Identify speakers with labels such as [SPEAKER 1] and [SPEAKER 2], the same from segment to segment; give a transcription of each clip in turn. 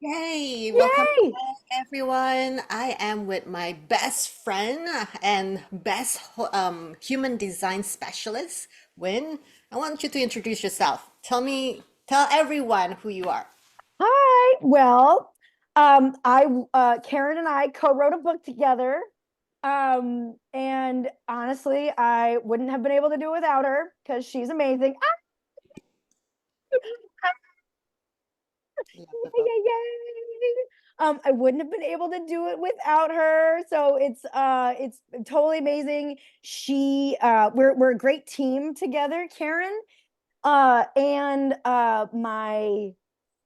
[SPEAKER 1] Hey, welcome
[SPEAKER 2] Yay!
[SPEAKER 1] back, everyone. I am with my best friend and best human design specialist, Win. I want you to introduce yourself. Tell everyone who you are.
[SPEAKER 2] Hi. Karen and I co-wrote a book together. And honestly, I wouldn't have been able to do it without her because she's amazing.
[SPEAKER 1] Love the
[SPEAKER 2] Yay,
[SPEAKER 1] book.
[SPEAKER 2] yay, yay. I wouldn't have been able to do it without her. So it's totally amazing. We're a great team together, Karen. And my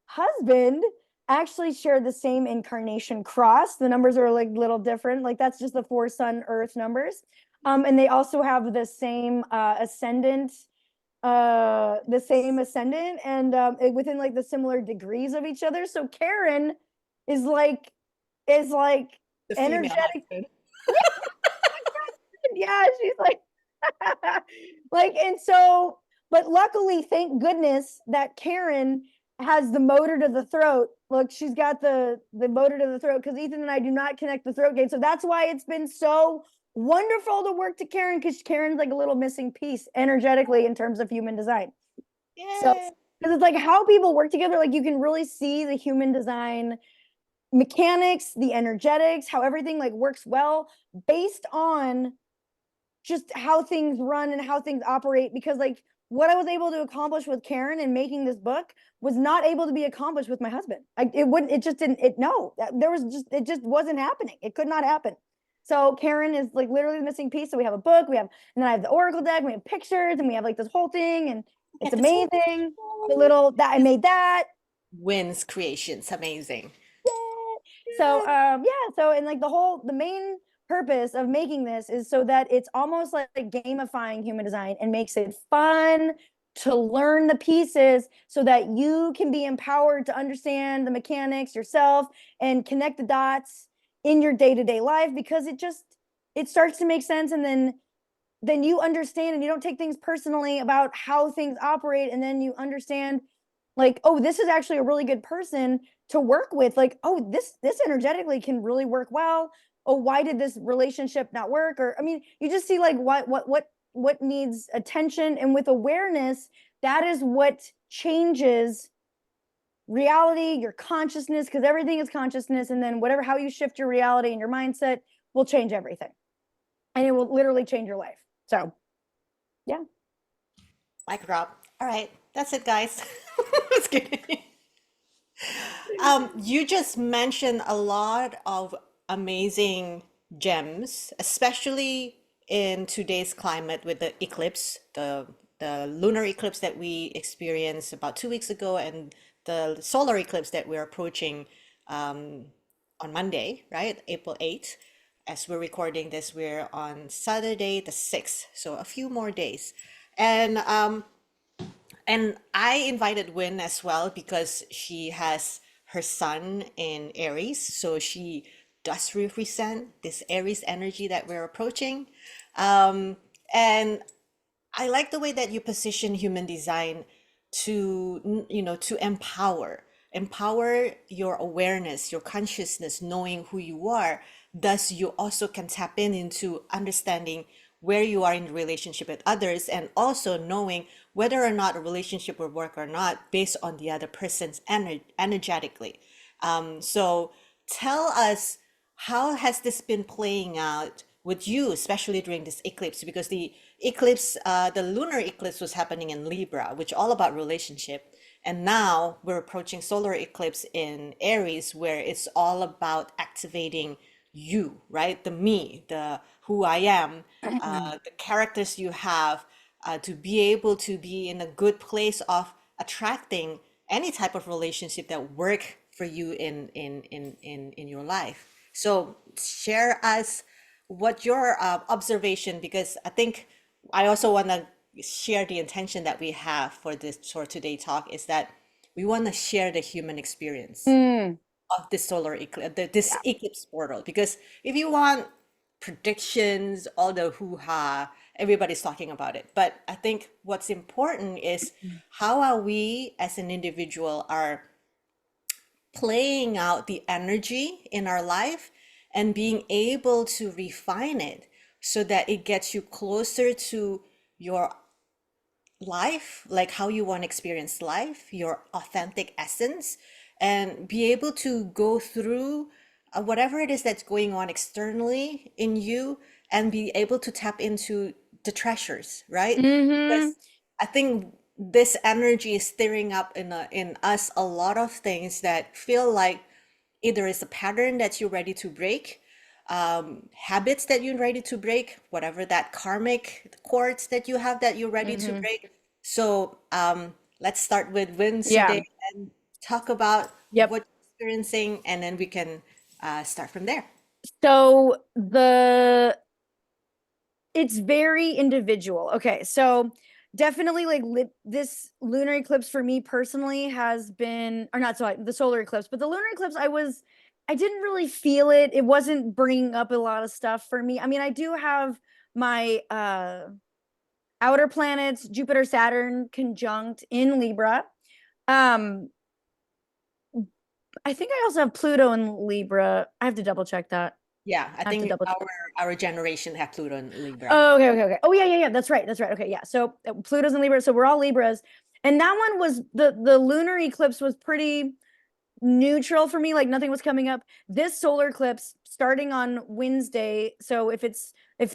[SPEAKER 2] husband actually shared the same incarnation cross. The numbers are like little different. Like that's just the four sun earth numbers. And they also have the same ascendant and within like the similar degrees of each other. So Karen is like is like
[SPEAKER 1] The female
[SPEAKER 2] energetic.
[SPEAKER 1] husband.
[SPEAKER 2] Yeah, she's like like and so but luckily thank goodness that Karen has the motor to the throat. Look, she's got the motor to the throat because Ethan and I do not connect the throat gate. So that's why it's been so wonderful to work to Karen because Karen's like a little missing piece energetically in terms of human design. So
[SPEAKER 1] Yay!
[SPEAKER 2] because it's like how people work together, like you can really see the human design mechanics, the energetics, how everything like works well based on just how things run and how things operate because like what I was able to accomplish with Karen and making this book was not able to be accomplished with my husband. It wouldn't, it just didn't, it, no, there was just, it just wasn't happening. It could not happen. So Karen is like literally the missing piece. So we have a book, and then I have the Oracle deck, and we have pictures, and we have like this whole thing, and it's
[SPEAKER 1] It's so
[SPEAKER 2] amazing. The
[SPEAKER 1] beautiful.
[SPEAKER 2] little that I made that.
[SPEAKER 1] Win's creations, amazing.
[SPEAKER 2] So
[SPEAKER 1] Yeah.
[SPEAKER 2] and like the main purpose of making this is so that it's almost like gamifying human design and makes it fun to learn the pieces so that you can be empowered to understand the mechanics yourself and connect the dots in your day-to-day life because it starts to make sense and then you understand and you don't take things personally about how things operate and then you understand like oh this is actually a really good person to work with like oh this energetically can really work well. Oh, why did this relationship not work? Or I mean you just see like what needs attention, and with awareness that is what changes reality, your consciousness, because everything is consciousness, and then whatever how you shift your reality and your mindset will change everything, and it will literally change your life. So yeah.
[SPEAKER 1] Mic drop. All right, that's it, guys. Just kidding. You just mentioned a lot of amazing gems, especially in today's climate with the eclipse, the lunar eclipse that we experienced about 2 weeks ago, and the solar eclipse that we're approaching on Monday, right? April 8th. As we're recording this, we're on Saturday the 6th, so a few more days. And I invited Win as well because she has her sun in Aries. So she does represent this Aries energy that we're approaching. And I like the way that you position human design to empower your awareness, your consciousness, knowing who you are. Thus, you also can tap into understanding where you are in the relationship with others and also knowing whether or not a relationship will work or not based on the other person's energetically. So tell us, how has this been playing out with you, especially during this eclipse? Because the lunar eclipse was happening in Libra, which all about relationship. And now we're approaching solar eclipse in Aries, where it's all about activating you, right? The me, the who I am, the characters you have, to be able to be in a good place of attracting any type of relationship that work for you in your life. So share us what your observation, because I think I also want to share the intention that we have for this for today talk is that we want to share the human experience
[SPEAKER 2] Mm,
[SPEAKER 1] of this solar eclipse, this
[SPEAKER 2] yeah.
[SPEAKER 1] eclipse portal. Because if you want predictions, all the hoo-ha, everybody's talking about it. But I think what's important is how are we as an individual are playing out the energy in our life and being able to refine it so that it gets you closer to your life, like how you want to experience life, your authentic essence, and be able to go through whatever it is that's going on externally in you and be able to tap into the treasures, right?
[SPEAKER 2] Mm-hmm.
[SPEAKER 1] Because I think this energy is stirring up in us a lot of things that feel like either it's a pattern that you're ready to break, habits that you're ready to break, whatever that karmic cords that you have that you're ready to
[SPEAKER 2] Mm-hmm.
[SPEAKER 1] break. So let's start with wins
[SPEAKER 2] Yeah.
[SPEAKER 1] today and talk about
[SPEAKER 2] Yep.
[SPEAKER 1] what you're experiencing, and then we can start from there.
[SPEAKER 2] So it's very individual. Okay, so definitely like this lunar eclipse for me personally has been, or not, so the solar eclipse, but the lunar eclipse, I didn't really feel it. It wasn't bringing up a lot of stuff for me. I mean, I do have my outer planets, Jupiter, Saturn conjunct in Libra. Um, I think I also have Pluto in Libra. I have to double check that.
[SPEAKER 1] Yeah, I
[SPEAKER 2] I have to
[SPEAKER 1] think
[SPEAKER 2] double check.
[SPEAKER 1] our generation have Pluto and Libra.
[SPEAKER 2] Oh, okay, okay, okay. Oh, yeah, yeah, yeah. That's right. That's right. Okay, yeah. So Pluto's in Libra, so we're all Libras, and that one was the lunar eclipse was pretty neutral for me. Like nothing was coming up. This solar eclipse starting on Wednesday. So if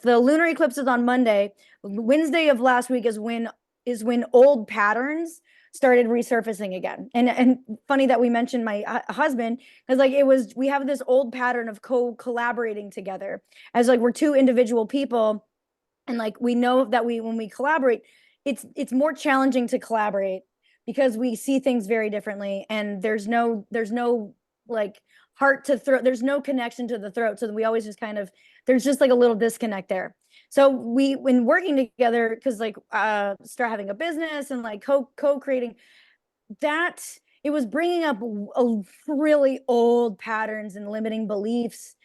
[SPEAKER 2] the lunar eclipse is on Monday, Wednesday of last week is when old patterns started resurfacing again. And funny that we mentioned my husband, because like we have this old pattern of collaborating together as like we're two individual people, and like we know that when we collaborate, it's more challenging to collaborate because we see things very differently, and there's no like heart to throat, there's no connection to the throat, so we always just kind of, there's just like a little disconnect there. So we, when working together, because like start having a business and like co-creating that, it was bringing up really old patterns and limiting beliefs,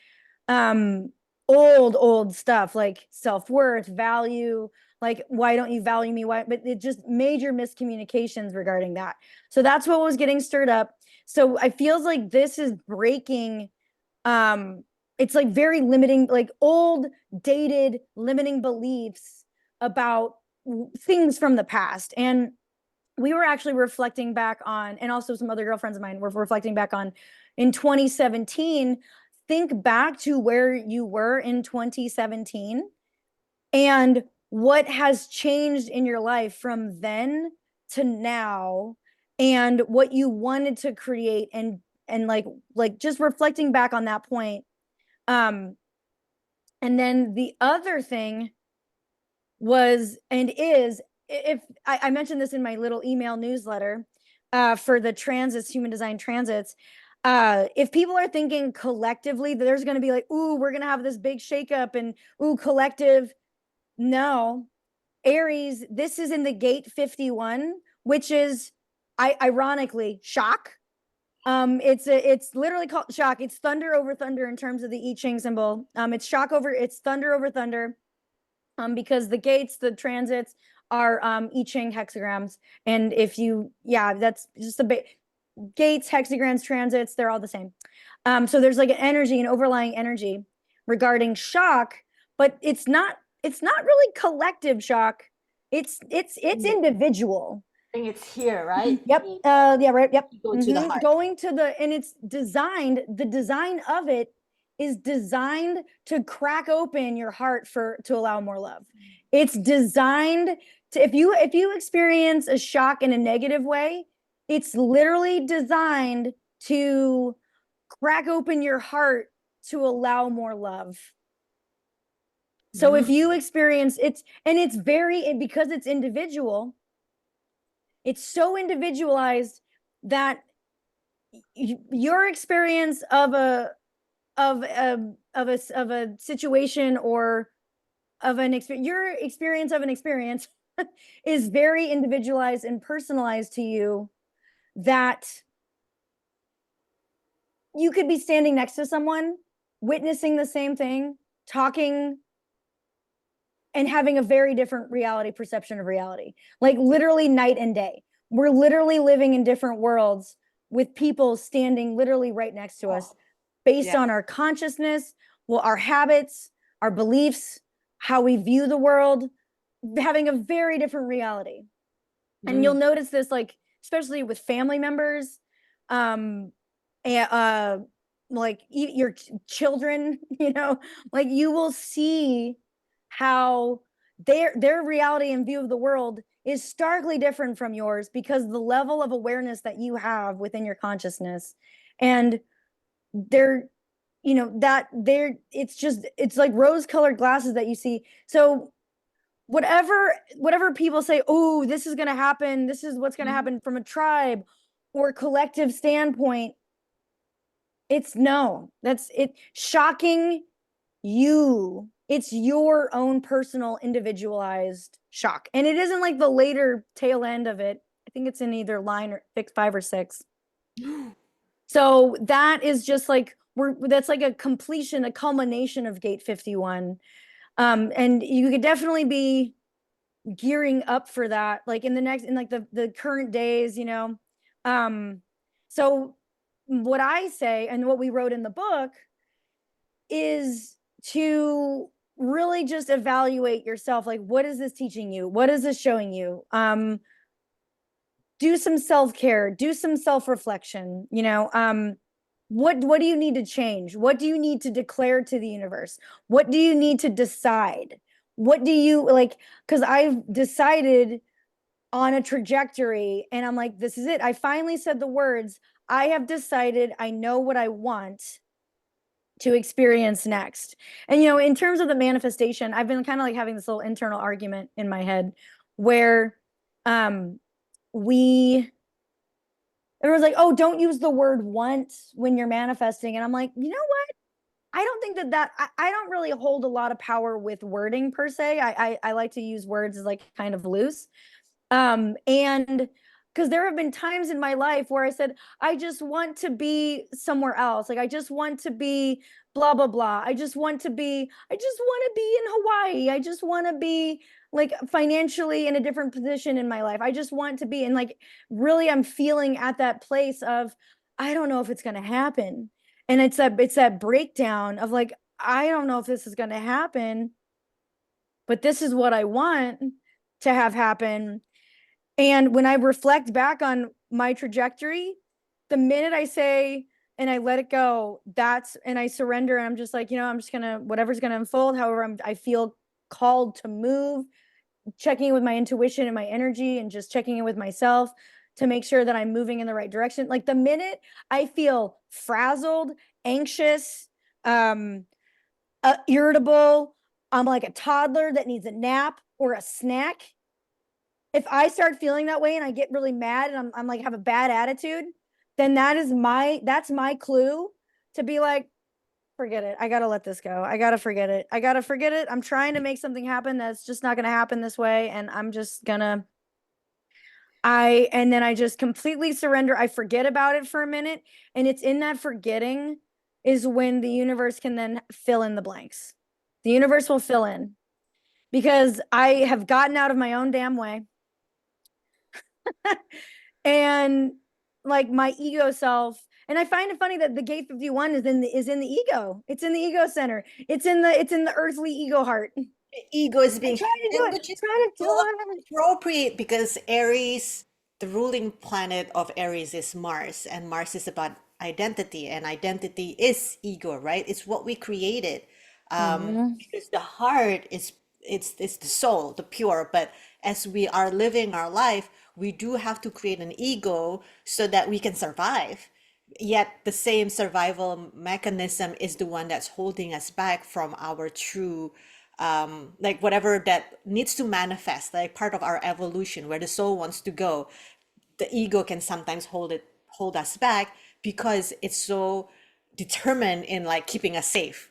[SPEAKER 2] um old stuff like self-worth, value, like why don't you value me, why, but it just major miscommunications regarding that. So that's what was getting stirred up. So I feels like this is breaking, um it's like very limiting, like old dated limiting beliefs about things from the past. And we were actually reflecting back on, and also some other girlfriends of mine were reflecting back on, in 2017. Think back to where you were in 2017 and what has changed in your life from then to now, and what you wanted to create, and like just reflecting back on that point. um and then the other thing was, and is, if I mentioned this in my little email newsletter for the transits, human design transits. If people are thinking collectively that there's going to be like, ooh, we're going to have this big shakeup, and ooh, collective, no. Aries, this is in the gate 51, which is, ironically, shock. It's literally called shock. It's thunder over thunder in terms of the I Ching symbol. It's thunder over thunder, because the gates, the transits are I Ching hexagrams. And if you, yeah, that's just gates, hexagrams, transits, they're all the same. So there's like an energy, an overlying energy regarding shock, but it's not really collective shock. It's individual.
[SPEAKER 1] I think it's here, right?
[SPEAKER 2] Yep. Yeah, right. Yep.
[SPEAKER 1] Go to the heart.
[SPEAKER 2] Going to and it's designed, the design of it is designed to crack open your heart to allow more love. It's designed to, if you experience a shock in a negative way, it's literally designed to crack open your heart to allow more love. So if you experience it's very, because it's individual, it's so individualized that your experience of a situation, or of an experience, your experience of an experience is very individualized and personalized to you, that you could be standing next to someone witnessing the same thing, talking, and having a very different reality perception of reality, like literally night and day. We're literally living in different worlds with people standing literally right next to us
[SPEAKER 1] Oh,
[SPEAKER 2] based
[SPEAKER 1] yeah.
[SPEAKER 2] on our consciousness, well, our habits, our beliefs, how we view the world, having a very different reality. And you'll
[SPEAKER 1] Mm.
[SPEAKER 2] notice this, like, especially with family members, um, and, like your children, like you will see how their reality and view of the world is starkly different from yours because the level of awareness that you have within your consciousness. And they're, it's like rose colored glasses that you see. So whatever people say, oh, this is going to happen, this is what's going to
[SPEAKER 1] Mhm.
[SPEAKER 2] happen from a tribe or collective standpoint, it's no, that's it. Shocking you, it's your own personal individualized shock, and it isn't like the later tail end of it. I think it's in either line or 5 or 6. So that is just like that's like a completion, a culmination of gate 51. And you could definitely be gearing up for that, like in like the current days, so what I say and what we wrote in the book is to really just evaluate yourself, like, what is this teaching you, what is this showing you? Do some self-care, do some self-reflection, what do you need to change, what do you need to declare to the universe, what do you need to decide, what do you like, because I've decided on a trajectory and I'm like, this is it, I finally said the words, I have decided, I know what I want to experience next. And in terms of the manifestation, I've been kind of like having this little internal argument in my head where um we everyone's like, oh, don't use the word want when you're manifesting. And I'm like, you know what? I don't think I don't really hold a lot of power with wording per se. I like to use words as like kind of loose. And because there have been times in my life where I said, I just want to be somewhere else. Like, I just want to be blah, blah, blah. I just want to be in Hawaii. I just want to be like financially in a different position in my life. I just want to be, and like, really, I'm feeling at that place of, I don't know if it's going to happen. And it's that breakdown of like, I don't know if this is going to happen, but this is what I want to have happen. And when I reflect back on my trajectory, the minute I say and I let it go, and I surrender, and I'm just like, I'm just gonna, whatever's gonna unfold, however I feel called to move, checking in with my intuition and my energy, and just checking in with myself to make sure that I'm moving in the right direction. Like the minute I feel frazzled, anxious, um, irritable, I'm like a toddler that needs a nap or a snack. If I start feeling that way and I get really mad and I'm like have a bad attitude, then that's my clue to be like, forget it. I gotta let this go. I gotta forget it. I gotta forget it. I'm trying to make something happen that's just not gonna happen this way. And I'm just gonna and then I just completely surrender. I forget about it for a minute. And it's in that forgetting is when the universe can then fill in the blanks. The universe will fill in because I have gotten out of my own damn way. And like my ego self, and I find it funny that the gate 51 is in the ego, it's in the ego center, it's in the earthly ego heart.
[SPEAKER 1] Ego is
[SPEAKER 2] I'm
[SPEAKER 1] being,
[SPEAKER 2] trying to do
[SPEAKER 1] and
[SPEAKER 2] it,
[SPEAKER 1] which is
[SPEAKER 2] trying to do
[SPEAKER 1] so
[SPEAKER 2] it.
[SPEAKER 1] appropriate because Aries, the ruling planet of Aries is Mars, and Mars is about identity, and identity is ego, right? It's what we created.
[SPEAKER 2] Mm-hmm.
[SPEAKER 1] Because the heart is it's the soul, the pure, but as we are living our life, we do have to create an ego so that we can survive. Yet the same survival mechanism is the one that's holding us back from our true like whatever that needs to manifest, like part of our evolution where the soul wants to go. The ego can sometimes hold us back because it's so determined in like keeping us safe.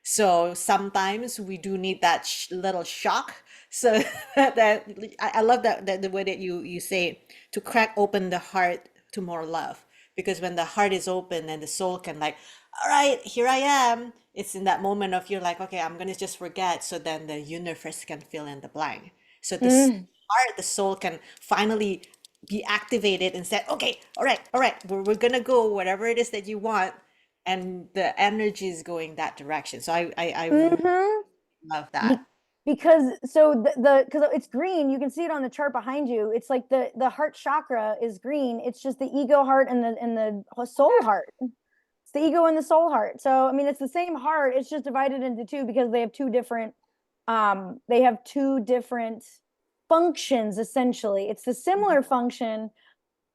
[SPEAKER 1] So sometimes we do need that little shock. So that I love that the way that you say it, to crack open the heart to more love. Because when the heart is open and the soul can like, all right, here I am. It's in that moment of you're like, okay, I'm gonna just forget. So then the universe can fill in the blank. So this
[SPEAKER 2] Mm.
[SPEAKER 1] heart, the soul can finally be activated and said, okay, all right, we're gonna go whatever it is that you want, and the energy is going that direction. So I really
[SPEAKER 2] Mm-hmm.
[SPEAKER 1] love
[SPEAKER 2] Be-
[SPEAKER 1] that.
[SPEAKER 2] because so the because it's green, you can see it on the chart behind you. It's like the heart chakra is green. It's just the ego heart and the soul heart. It's the ego and the soul heart. So I mean, it's the same heart. It's just divided into two because they have two different functions essentially. It's the similar function,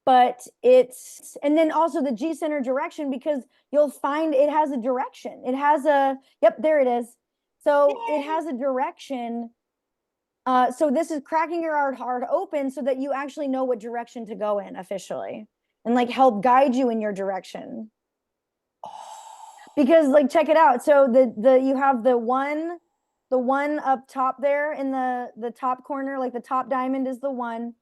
[SPEAKER 2] but it's and then also the G center direction because you'll find it has a direction. It has a yep, there it is. So it
[SPEAKER 1] Yay!
[SPEAKER 2] has a direction. So this is cracking your heart open so that you actually know what direction to go in officially and like help guide you in your direction. Because like check it out. So the you have the one up top there in the top corner, like the top diamond is the one,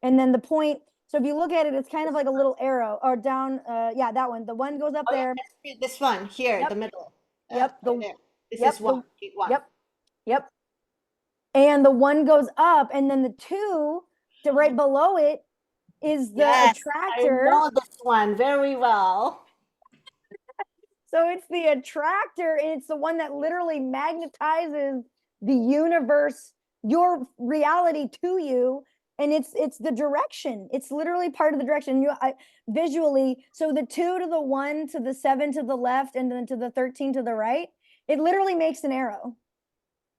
[SPEAKER 2] and then the point. So if you look at it, it's kind of like a little arrow or down. Yeah, that one. The one goes up
[SPEAKER 1] Oh
[SPEAKER 2] there.
[SPEAKER 1] yeah, this one here,
[SPEAKER 2] Yep,
[SPEAKER 1] the middle.
[SPEAKER 2] yep,
[SPEAKER 1] Right there. This
[SPEAKER 2] yep,
[SPEAKER 1] is one, big one.
[SPEAKER 2] yep, yep. And the one goes up, and then the two to right below it is the
[SPEAKER 1] Yes, I
[SPEAKER 2] attractor.
[SPEAKER 1] know this one very well.
[SPEAKER 2] So it's the attractor, and it's the one that literally magnetizes the universe, your reality to you. And it's the direction. It's literally part of the direction. Visually, so the 2 to the 1 to the 7 to the left, and then to the 13 to the right, it literally makes an arrow.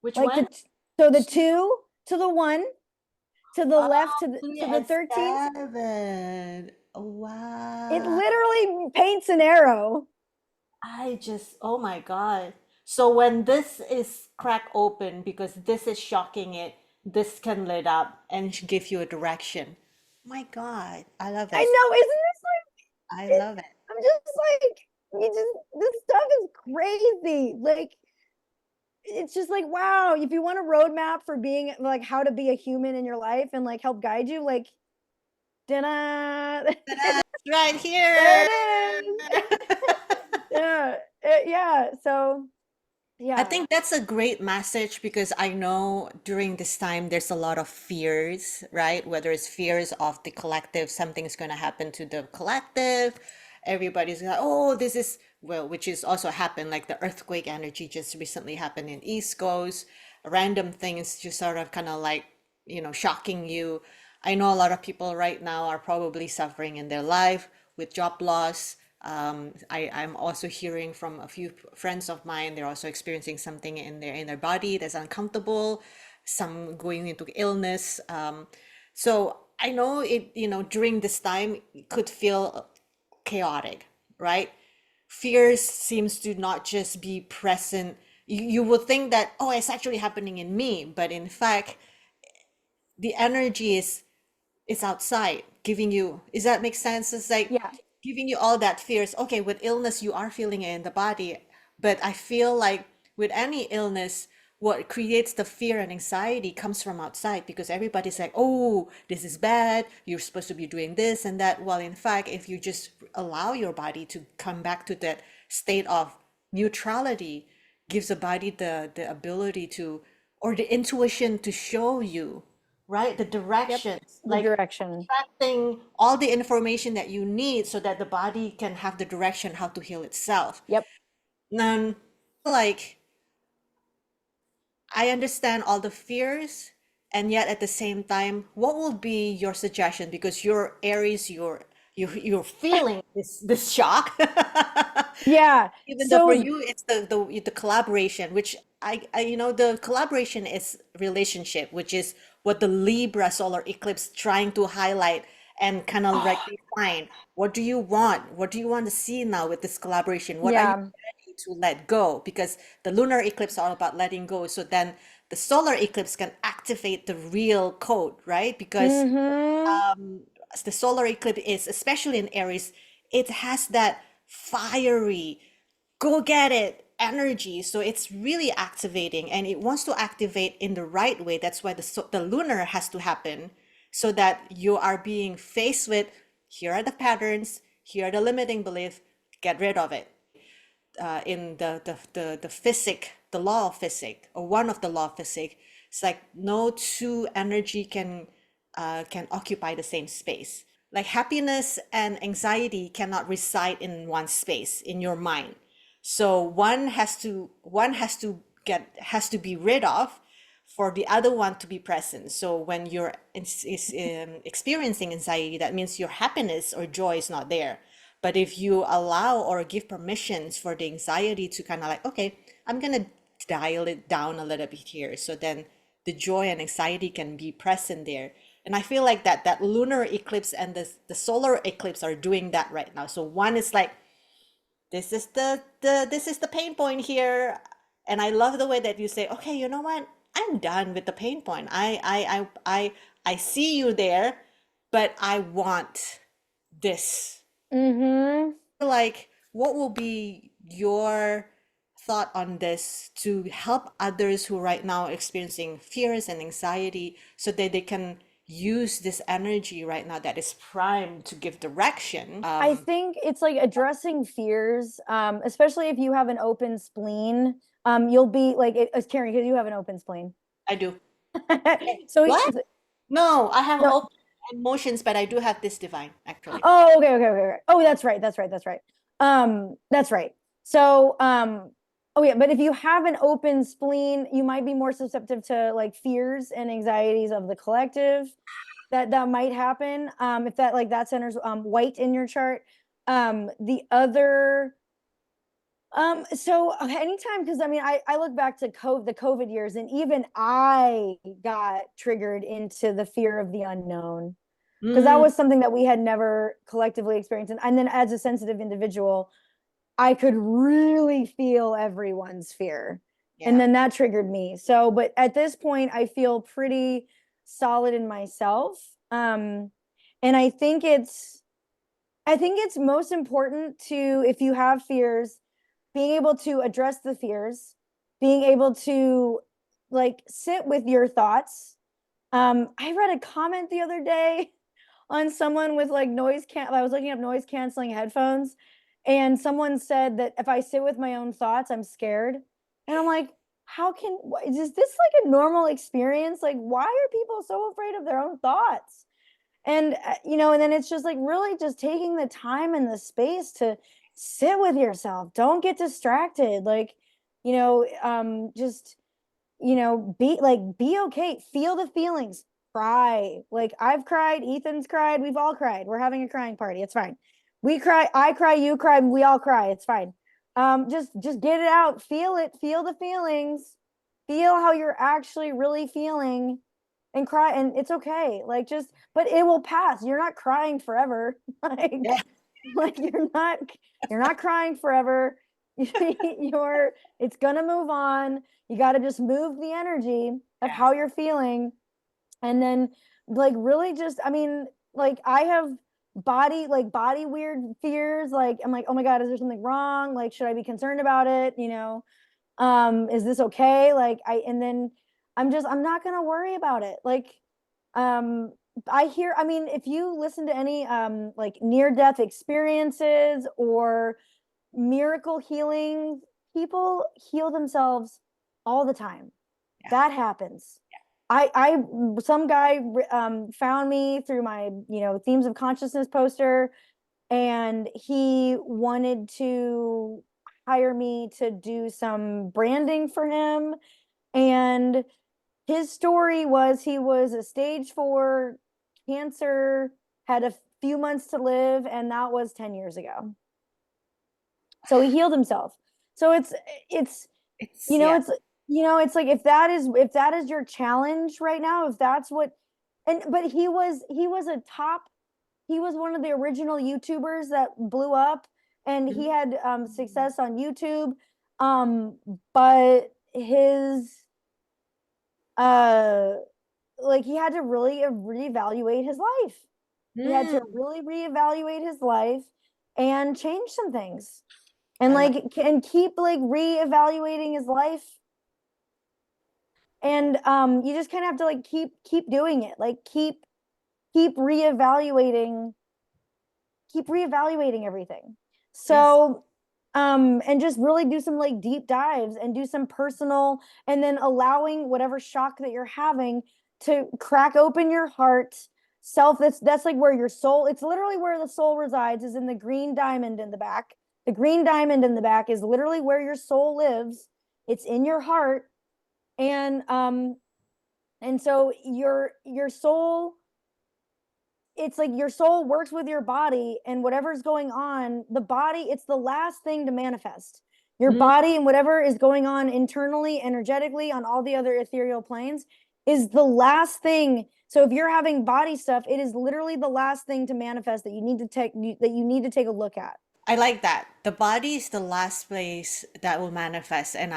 [SPEAKER 1] Which
[SPEAKER 2] Like
[SPEAKER 1] one?
[SPEAKER 2] the 2 to the 1 to the
[SPEAKER 1] Oh,
[SPEAKER 2] left
[SPEAKER 1] three
[SPEAKER 2] to the
[SPEAKER 1] and
[SPEAKER 2] 13,
[SPEAKER 1] seven.
[SPEAKER 2] it
[SPEAKER 1] Wow.
[SPEAKER 2] literally paints an arrow.
[SPEAKER 1] Oh my God. So when this is cracked open, because this is shocking it, this can lit up and give you a direction. My God, I love
[SPEAKER 2] I
[SPEAKER 1] it.
[SPEAKER 2] know, isn't this
[SPEAKER 1] I
[SPEAKER 2] like it,
[SPEAKER 1] love it.
[SPEAKER 2] I'm just like, you just this stuff is crazy. Like it's just like wow, if you want a roadmap for being like how to be a human in your life and like help guide you, like da
[SPEAKER 1] Ta-da! It's right
[SPEAKER 2] there
[SPEAKER 1] here.
[SPEAKER 2] it is. Yeah. Yeah. So
[SPEAKER 1] I
[SPEAKER 2] yeah.
[SPEAKER 1] think that's a great message because I know during this time there's a lot of fears, right? Whether it's fears of the collective, something's going to happen to the collective. Everybody's like, oh, this is, well, which is also happened, like the earthquake energy just recently happened in East Coast. Random things just sort of kind of like, shocking you. I know a lot of people right now are probably suffering in their life with job loss. I'm also hearing from a few friends of mine, they're also experiencing something in their body that's uncomfortable, some going into illness. So I know it, during this time it could feel chaotic, right? Fears seems to not just be present. You would think that, oh, it's actually happening in me, but in fact, the energy is outside giving you, does that make sense? It's like
[SPEAKER 2] Yeah.
[SPEAKER 1] giving you all that fears. Okay, with illness you are feeling it in the body, but I feel like with any illness, what creates the fear and anxiety comes from outside because everybody's like, oh, this is bad, you're supposed to be doing this and that. Well, in fact, if you just allow your body to come back to that state of neutrality, gives the body the ability to, or the intuition to show you, right, the
[SPEAKER 2] Yep.
[SPEAKER 1] directions,
[SPEAKER 2] The
[SPEAKER 1] like
[SPEAKER 2] direction.
[SPEAKER 1] extracting all the information that you need so that the body can have the direction how to heal itself.
[SPEAKER 2] Yep.
[SPEAKER 1] Then, like, I understand all the fears, and yet at the same time, what will be your suggestion? Because you're Aries, you're feeling this shock.
[SPEAKER 2] Yeah.
[SPEAKER 1] Even though for
[SPEAKER 2] So
[SPEAKER 1] you it's the collaboration, which I the collaboration is relationship, which is what the Libra solar eclipse trying to highlight and kind of like define. What do you want? What do you want to see now with this collaboration? What are you
[SPEAKER 2] yeah.
[SPEAKER 1] ready to let go? Because the lunar eclipse is all about letting go. So then the solar eclipse can activate the real code, right? Because
[SPEAKER 2] Mm-hmm.
[SPEAKER 1] the solar eclipse is, especially in Aries, it has that fiery, go get it energy. So it's really activating and it wants to activate in the right way. That's why the lunar has to happen so that you are being faced with, here are the patterns, here are the limiting beliefs, get rid of it. In the physic, the law of physic, or one of the law of physic, it's like no two energy can can occupy the same space. Like happiness and anxiety cannot reside in one space in your mind. So one has to be rid of for the other one to be present. So when you're experiencing anxiety, that means your happiness or joy is not there. But if you allow or give permissions for the anxiety to kind of like, okay, I'm gonna dial it down a little bit here, so then the joy and anxiety can be present there. And I feel like that lunar eclipse and the solar eclipse are doing that right now. So one is like, this is the pain point here. And I love the way that you say, okay, you know what? I'm done with the pain point. I see you there, but I want this.
[SPEAKER 2] Mm-hmm.
[SPEAKER 1] Like, what will be your thought on this to help others who right now experiencing fears and anxiety so that they can use this energy right now that is primed to give direction?
[SPEAKER 2] I think it's like addressing fears, especially if you have an open spleen. You'll be like, Karen, because you have an open spleen.
[SPEAKER 1] I do.
[SPEAKER 2] So,
[SPEAKER 1] What? No, I have
[SPEAKER 2] no,
[SPEAKER 1] open emotions, but I do have this divine, actually.
[SPEAKER 2] oh, okay. Oh, that's right. That's right. So, oh yeah, but if you have an open spleen, you might be more susceptible to like fears and anxieties of the collective that might happen. If that like that centers white in your chart. The other so anytime, because I mean, I look back to the COVID years, and even I got triggered into the fear of the unknown, because that
[SPEAKER 1] Mm,
[SPEAKER 2] was something that we had never collectively experienced. And then as a sensitive individual, I could really feel everyone's fear. And
[SPEAKER 1] yeah.
[SPEAKER 2] then that triggered me. So, but at this point, I feel pretty solid in myself. And I think it's most important to, if you have fears, being able to address the fears, being able to like sit with your thoughts. I read a comment the other day on someone with like I was looking up noise canceling headphones, and someone said that if I sit with my own thoughts, I'm scared. And I'm like, is this like a normal experience? Like, why are people so afraid of their own thoughts? And and then it's just like really just taking the time and the space to sit with yourself. Don't get distracted. Like, just be okay, feel the feelings, cry. Like, I've cried, Ethan's cried, we've all cried. We're having a crying party, it's fine. We cry, I cry, you cry, we all cry, it's fine. Just get it out, feel it, feel the feelings, feel how you're actually really feeling, and cry, and it's okay. Like, just, but it will pass. You're not crying forever. like
[SPEAKER 1] Yeah.
[SPEAKER 2] like you're not crying forever. It's gonna move on. You got to just move the energy of how you're feeling. And then, like, really just, I mean, like, I have body weird fears. Like, I'm like, oh my God, is there something wrong? Like, should I be concerned about it? Is this okay? Like, and then I'm not gonna worry about it. Like, um, I mean, if you listen to any like near death experiences or miracle healing, people heal themselves all the time.
[SPEAKER 1] Yeah.
[SPEAKER 2] That happens. I Some guy found me through my themes of consciousness poster, and he wanted to hire me to do some branding for him. And his story was, he was a stage 4 cancer, had a few months to live, and that was 10 years ago. So he healed himself. So it's
[SPEAKER 1] It's,
[SPEAKER 2] you know
[SPEAKER 1] yeah.
[SPEAKER 2] it's it's like, if that is your challenge right now, if that's what. And but he was one of the original YouTubers that blew up, and he had success on YouTube. um but his uh like, he had to really reevaluate his life. He had to
[SPEAKER 1] Mm,
[SPEAKER 2] really reevaluate his life and change some things, and
[SPEAKER 1] I love.
[SPEAKER 2] keep like reevaluating his life. And you just kind of have to like keep doing it, like keep reevaluating everything.
[SPEAKER 1] Yes.
[SPEAKER 2] So and just really do some like deep dives and do some personal, and then allowing whatever shock that you're having to crack open your heart. That's like where your soul, it's literally where the soul resides, is in the green diamond in the back. The green diamond in the back is literally where your soul lives. It's in your heart. And so your soul, it's like your soul works with your body, and whatever's going on, the body, it's the last thing to manifest. Your
[SPEAKER 1] Mm,
[SPEAKER 2] body and whatever is going on internally, energetically, on all the other ethereal planes is the last thing. So if you're having body stuff, it is literally the last thing to manifest that you need to take a look at.
[SPEAKER 1] I like that. The body is the last place that will manifest, and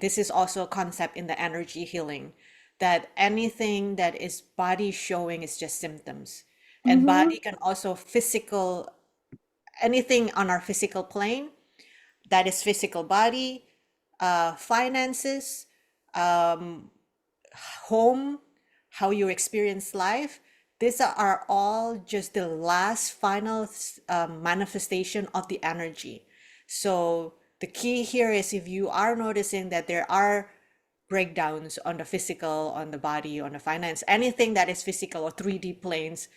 [SPEAKER 1] this is also a concept in the energy healing, that anything that is body showing is just symptoms, and
[SPEAKER 2] Mm-hmm.
[SPEAKER 1] body can also physical, anything on our physical plane that is physical body, finances, home, how you experience life. These are all just the last final manifestation of the energy. So the key here is, if you are noticing that there are breakdowns on the physical, on the body, on the finance, anything that is physical or 3D planes,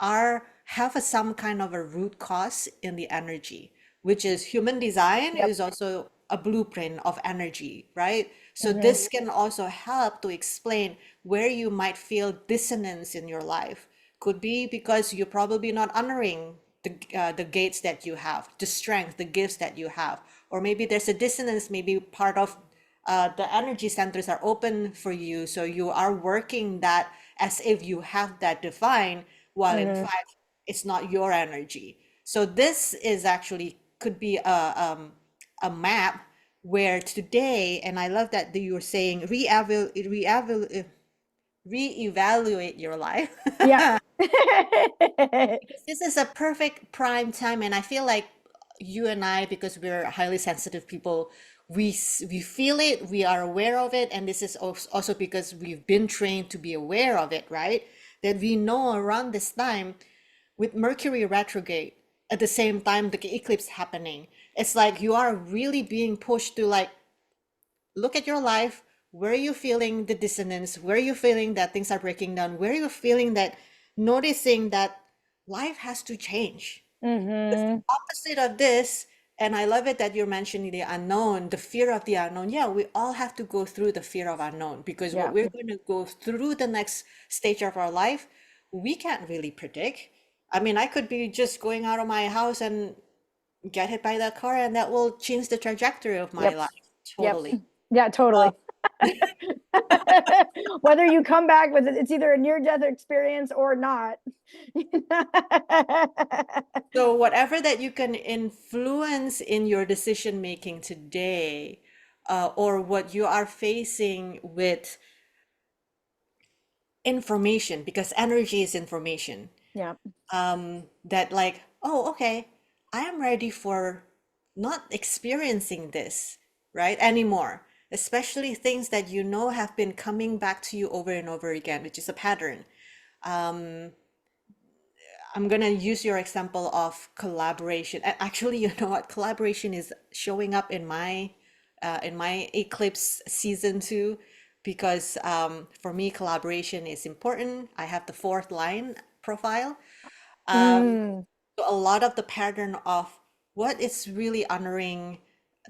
[SPEAKER 1] have some kind of a root cause in the energy, which is human design
[SPEAKER 2] Yep.
[SPEAKER 1] is also a blueprint of energy, right? So
[SPEAKER 2] Mm-hmm.
[SPEAKER 1] this can also help to explain where you might feel dissonance in your life. Could be because you're probably not honoring the gates that you have, the strength, the gifts that you have, or maybe there's a dissonance. Maybe part of the energy centers are open for you, so you are working that as if you have that defined, while in
[SPEAKER 2] Mm-hmm.
[SPEAKER 1] fact it's not your energy. So this is actually could be a map where today, and I love that you were saying reevaluate your life.
[SPEAKER 2] Yeah.
[SPEAKER 1] This is a perfect prime time, and I feel like you and I, because we're highly sensitive people, we feel it, we are aware of it, and this is also because we've been trained to be aware of it, right? That we know around this time, with Mercury retrograde, at the same time the eclipse happening, it's like you are really being pushed to, like, look at your life. Where are you feeling the dissonance? Where are you feeling that things are breaking down? Where are you feeling that, noticing that life has to change? Because the
[SPEAKER 2] Mm-hmm.
[SPEAKER 1] opposite of this, and I love it that you're mentioning the unknown, the fear of the unknown. Yeah, we all have to go through the fear of unknown, because what
[SPEAKER 2] Yeah.
[SPEAKER 1] we're going to go through the next stage of our life, we can't really predict. I mean, I could be just going out of my house and get hit by that car, and that will change the trajectory of my
[SPEAKER 2] Yep.
[SPEAKER 1] life
[SPEAKER 2] Yep.
[SPEAKER 1] totally.
[SPEAKER 2] Yeah, totally. Whether you come back with it, it's either a near death experience or not.
[SPEAKER 1] So whatever that you can influence in your decision making today, or what you are facing with information, because energy is information,
[SPEAKER 2] Yeah.
[SPEAKER 1] that, like, oh, okay, I am ready for not experiencing this, right, anymore. Especially things that you know have been coming back to you over and over again, which is a pattern. I'm gonna use your example of collaboration. Actually, you know what? Collaboration is showing up in my Eclipse season two, because for me, collaboration is important. I have the fourth line profile.
[SPEAKER 2] Mm,
[SPEAKER 1] So a lot of the pattern of what is really honoring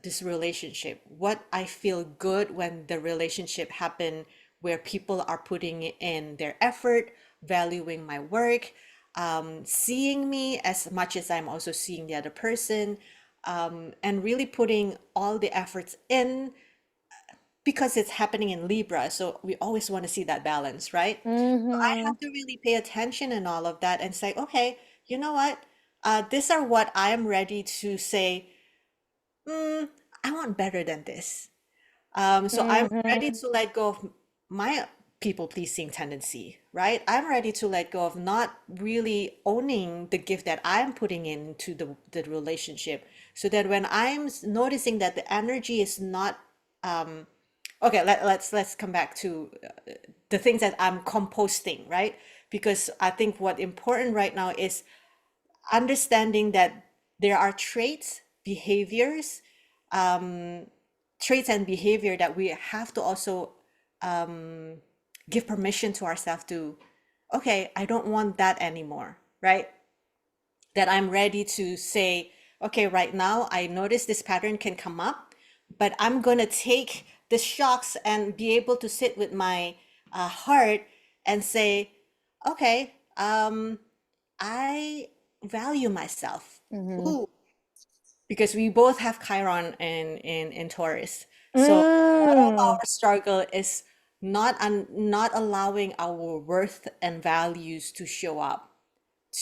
[SPEAKER 1] this relationship, what I feel good when the relationship happen, where people are putting in their effort, valuing my work, seeing me as much as I'm also seeing the other person, and really putting all the efforts in, because it's happening in Libra. So we always want to see that balance, right? So I
[SPEAKER 2] mm-hmm,
[SPEAKER 1] have to really pay attention in all of that and say, okay, you know what? These are what I am ready to say, mm, I want better than this. So I'm ready
[SPEAKER 2] mm-hmm,
[SPEAKER 1] to let go of my people pleasing tendency, right? I'm ready to let go of not really owning the gift that I'm putting into the relationship, so that when I'm noticing that the energy is not, okay, let's come back to the things that I'm composting, right? Because I think what important right now is understanding that there are traits and behavior that we have to also give permission to ourselves to, okay, I don't want that anymore, right? That I'm ready to say, okay, right now I notice this pattern can come up, but I'm going to take the shocks and be able to sit with my heart and say, okay, I value myself.
[SPEAKER 2] Mm-hmm.
[SPEAKER 1] Ooh, because we both have Chiron in Taurus. So part of
[SPEAKER 2] Mm.
[SPEAKER 1] our struggle is not allowing our worth and values to show up,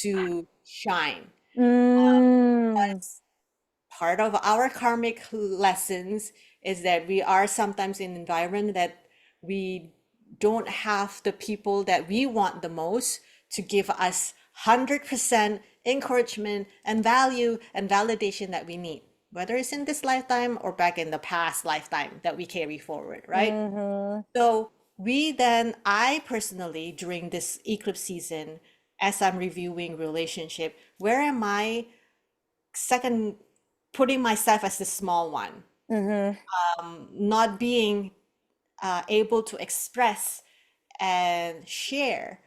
[SPEAKER 1] to shine.
[SPEAKER 2] Mm.
[SPEAKER 1] Part of our karmic lessons is that we are sometimes in an environment that we don't have the people that we want the most to give us 100% encouragement and value and validation that we need, whether it's in this lifetime or back in the past lifetime that we carry forward, right?
[SPEAKER 2] Mm-hmm.
[SPEAKER 1] So I personally, during this eclipse season, as I'm reviewing relationship, where am I second putting myself as the small one,
[SPEAKER 2] Mm-hmm.
[SPEAKER 1] not being able to express and share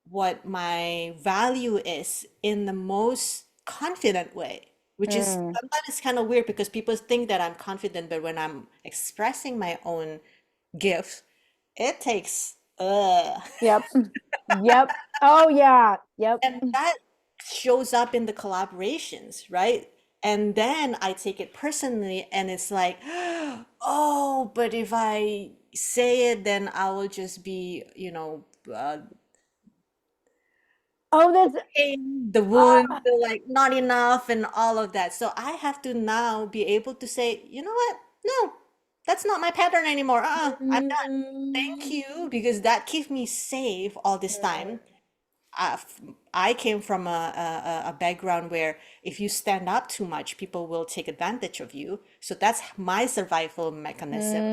[SPEAKER 1] what my value is in the most confident way, which is
[SPEAKER 2] Mm.
[SPEAKER 1] sometimes kind of weird because people think that I'm confident, but when I'm expressing my own gift, it takes
[SPEAKER 2] Yep. Yep. Oh yeah. Yep.
[SPEAKER 1] and that shows up in the collaborations, right? And then I take it personally and it's like, oh, but if I say it, then I will just be,
[SPEAKER 2] Oh, that's
[SPEAKER 1] pain, the wound,
[SPEAKER 2] ah.
[SPEAKER 1] like not enough and all of that. So I have to now be able to say, you know what? No, that's not my pattern anymore. I'm done. Thank
[SPEAKER 2] Mm.
[SPEAKER 1] you, because that keeps me safe all this time. uh, f- I came from a background where if you stand up too much, people will take advantage of you. So that's my survival mechanism.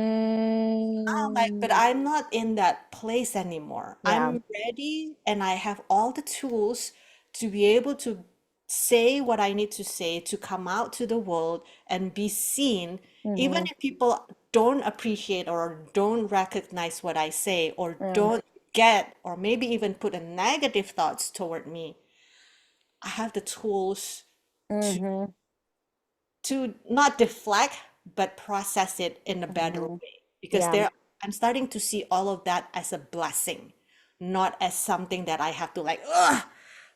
[SPEAKER 1] I'm like, but
[SPEAKER 2] Mm.
[SPEAKER 1] I'm not in that place anymore.
[SPEAKER 2] Yeah.
[SPEAKER 1] I'm ready and I have all the tools to be able to say what I need to say, to come out to the world and be seen, even
[SPEAKER 2] Mm-hmm.
[SPEAKER 1] if people don't appreciate or don't recognize what I say or
[SPEAKER 2] Yeah.
[SPEAKER 1] don't get or maybe even put a negative thoughts toward me. I have the tools
[SPEAKER 2] Mm-hmm.
[SPEAKER 1] to not deflect but process it in a better
[SPEAKER 2] Mm-hmm.
[SPEAKER 1] way, because
[SPEAKER 2] Yeah.
[SPEAKER 1] there I'm starting to see all of that as a blessing, not as something that I have to like, ugh,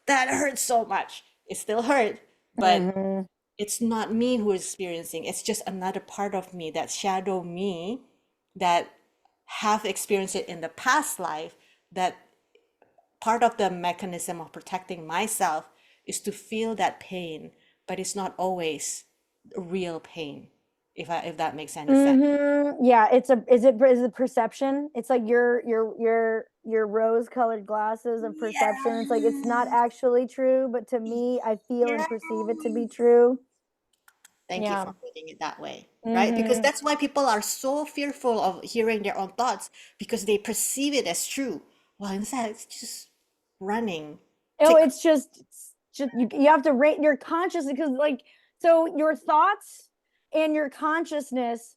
[SPEAKER 1] that hurts so much. It still hurt, but
[SPEAKER 2] Mm-hmm.
[SPEAKER 1] it's not me who is experiencing. It's just another part of me, that shadow me, that have experienced it in the past life, that part of the mechanism of protecting myself is to feel that pain, but it's not always real pain. If that makes any sense.
[SPEAKER 2] Mm-hmm. Yeah, is it perception? It's like your rose-colored glasses of perception. It's like it's not
[SPEAKER 1] Yes.
[SPEAKER 2] actually true, but to me, I feel and
[SPEAKER 1] Yes.
[SPEAKER 2] perceive it to be true.
[SPEAKER 1] Thank you
[SPEAKER 2] Yeah.
[SPEAKER 1] for putting it that way, right? Because
[SPEAKER 2] Mm-hmm.
[SPEAKER 1] that's why people are so fearful of hearing their own thoughts, because they perceive it as true. Well, in fact, it's just running.
[SPEAKER 2] Oh,
[SPEAKER 1] Take
[SPEAKER 2] it's just you have to rate your consciousness because like so your thoughts and your consciousness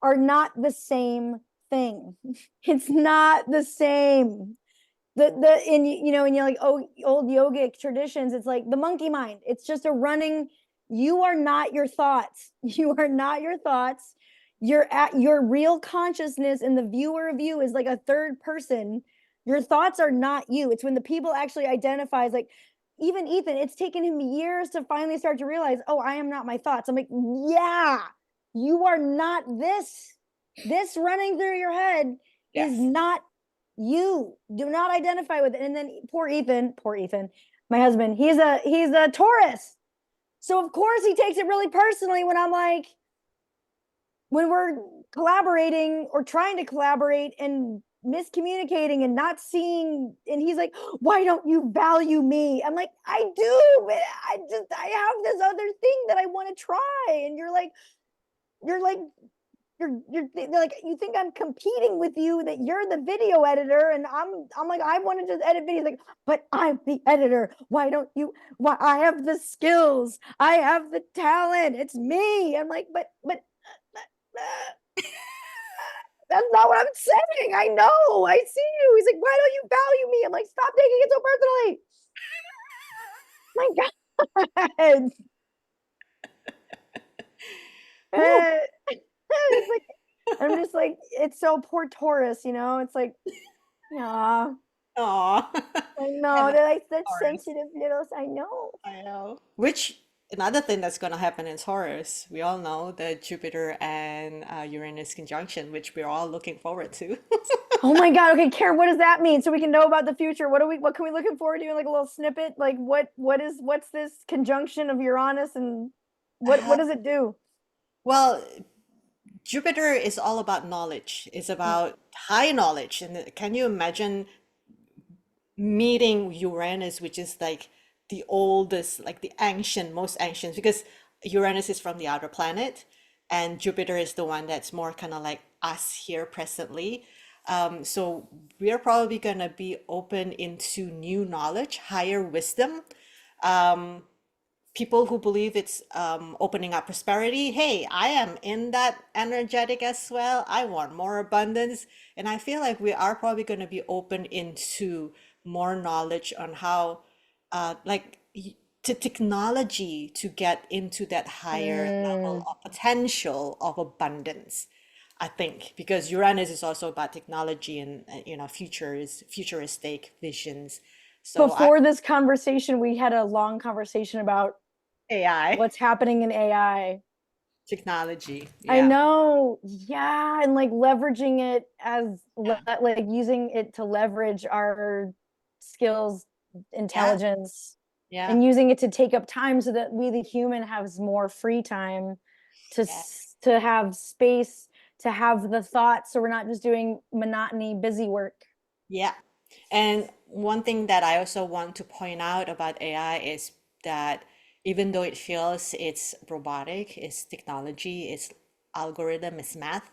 [SPEAKER 2] are not the same thing. It's not the same. The in you know, and you're like, oh, old yogic traditions, it's like the monkey mind. It's just a running, you are not your thoughts. You are not your thoughts. You're at your real consciousness, and the viewer of you is like a third person. Your thoughts are not you. It's when the people actually identify as like, even Ethan, it's taken him years to finally start to realize, oh, I am not my thoughts. I'm like, yeah, you are not this. This running through your head is
[SPEAKER 1] yes.
[SPEAKER 2] not you. Do not identify with it. And then poor Ethan, my husband, he's a Taurus. So of course he takes it really personally when I'm like, when we're collaborating or trying to collaborate and miscommunicating and not seeing, and he's like, why don't you value me? I'm like, I do, but I have this other thing that I want to try. And you're like they're like, you think I'm competing with you, that you're the video editor and I'm like, I wanted to edit videos, like, but I'm the editor. Why don't you? Why? I have the skills, I have the talent, it's me. I'm like, but that's not what I'm saying. I know. I see you. He's like, why don't you value me? I'm like, stop taking it so personally. My God.
[SPEAKER 1] Whew.
[SPEAKER 2] It's like, I'm just like, it's so poor Taurus, you know? It's like, yeah,
[SPEAKER 1] Aw.
[SPEAKER 2] I
[SPEAKER 1] I
[SPEAKER 2] know.
[SPEAKER 1] love
[SPEAKER 2] They're like such
[SPEAKER 1] Taurus.
[SPEAKER 2] sensitive littles. I know.
[SPEAKER 1] I know. Which another thing that's going to happen in Taurus, we all know the Jupiter and Uranus conjunction, which we're all looking forward to.
[SPEAKER 2] Oh my God. Okay, Karen, what does that mean? So we can know about the future. What can we looking forward to? Like a little snippet? Like what's this conjunction of Uranus and what
[SPEAKER 1] Uh,
[SPEAKER 2] does it do?
[SPEAKER 1] well, Jupiter is all about knowledge. It's
[SPEAKER 2] Mm.
[SPEAKER 1] about high knowledge. And can you imagine meeting Uranus, which is like the oldest, like the ancient, most ancient, because Uranus is from the outer planet, and Jupiter is the one that's more kind of like us here presently. So we're probably gonna be open into new knowledge, higher wisdom. People who believe it's opening up prosperity. Hey, I am in that energetic as well. I want more abundance. And I feel like we are probably going to be open into more knowledge on how, to technology to get into that higher level
[SPEAKER 2] Mm.
[SPEAKER 1] of potential of abundance. I think because Uranus is also about technology and futuristic visions. So I
[SPEAKER 2] Before this conversation, we had a long conversation about
[SPEAKER 1] AI
[SPEAKER 2] what's happening in AI.
[SPEAKER 1] technology,
[SPEAKER 2] I
[SPEAKER 1] yeah.
[SPEAKER 2] know, yeah, and like leveraging it as like using it to leverage our skills,
[SPEAKER 1] Yeah,
[SPEAKER 2] intelligence,
[SPEAKER 1] yeah,
[SPEAKER 2] and using it to take up time so that we, the human, has more free time
[SPEAKER 1] yeah,
[SPEAKER 2] to have space, to have the thoughts, so we're not just doing monotony, busy work.
[SPEAKER 1] yeah. And one thing that I also want to point out about AI is that even though it feels it's robotic, it's technology, it's algorithm, it's math,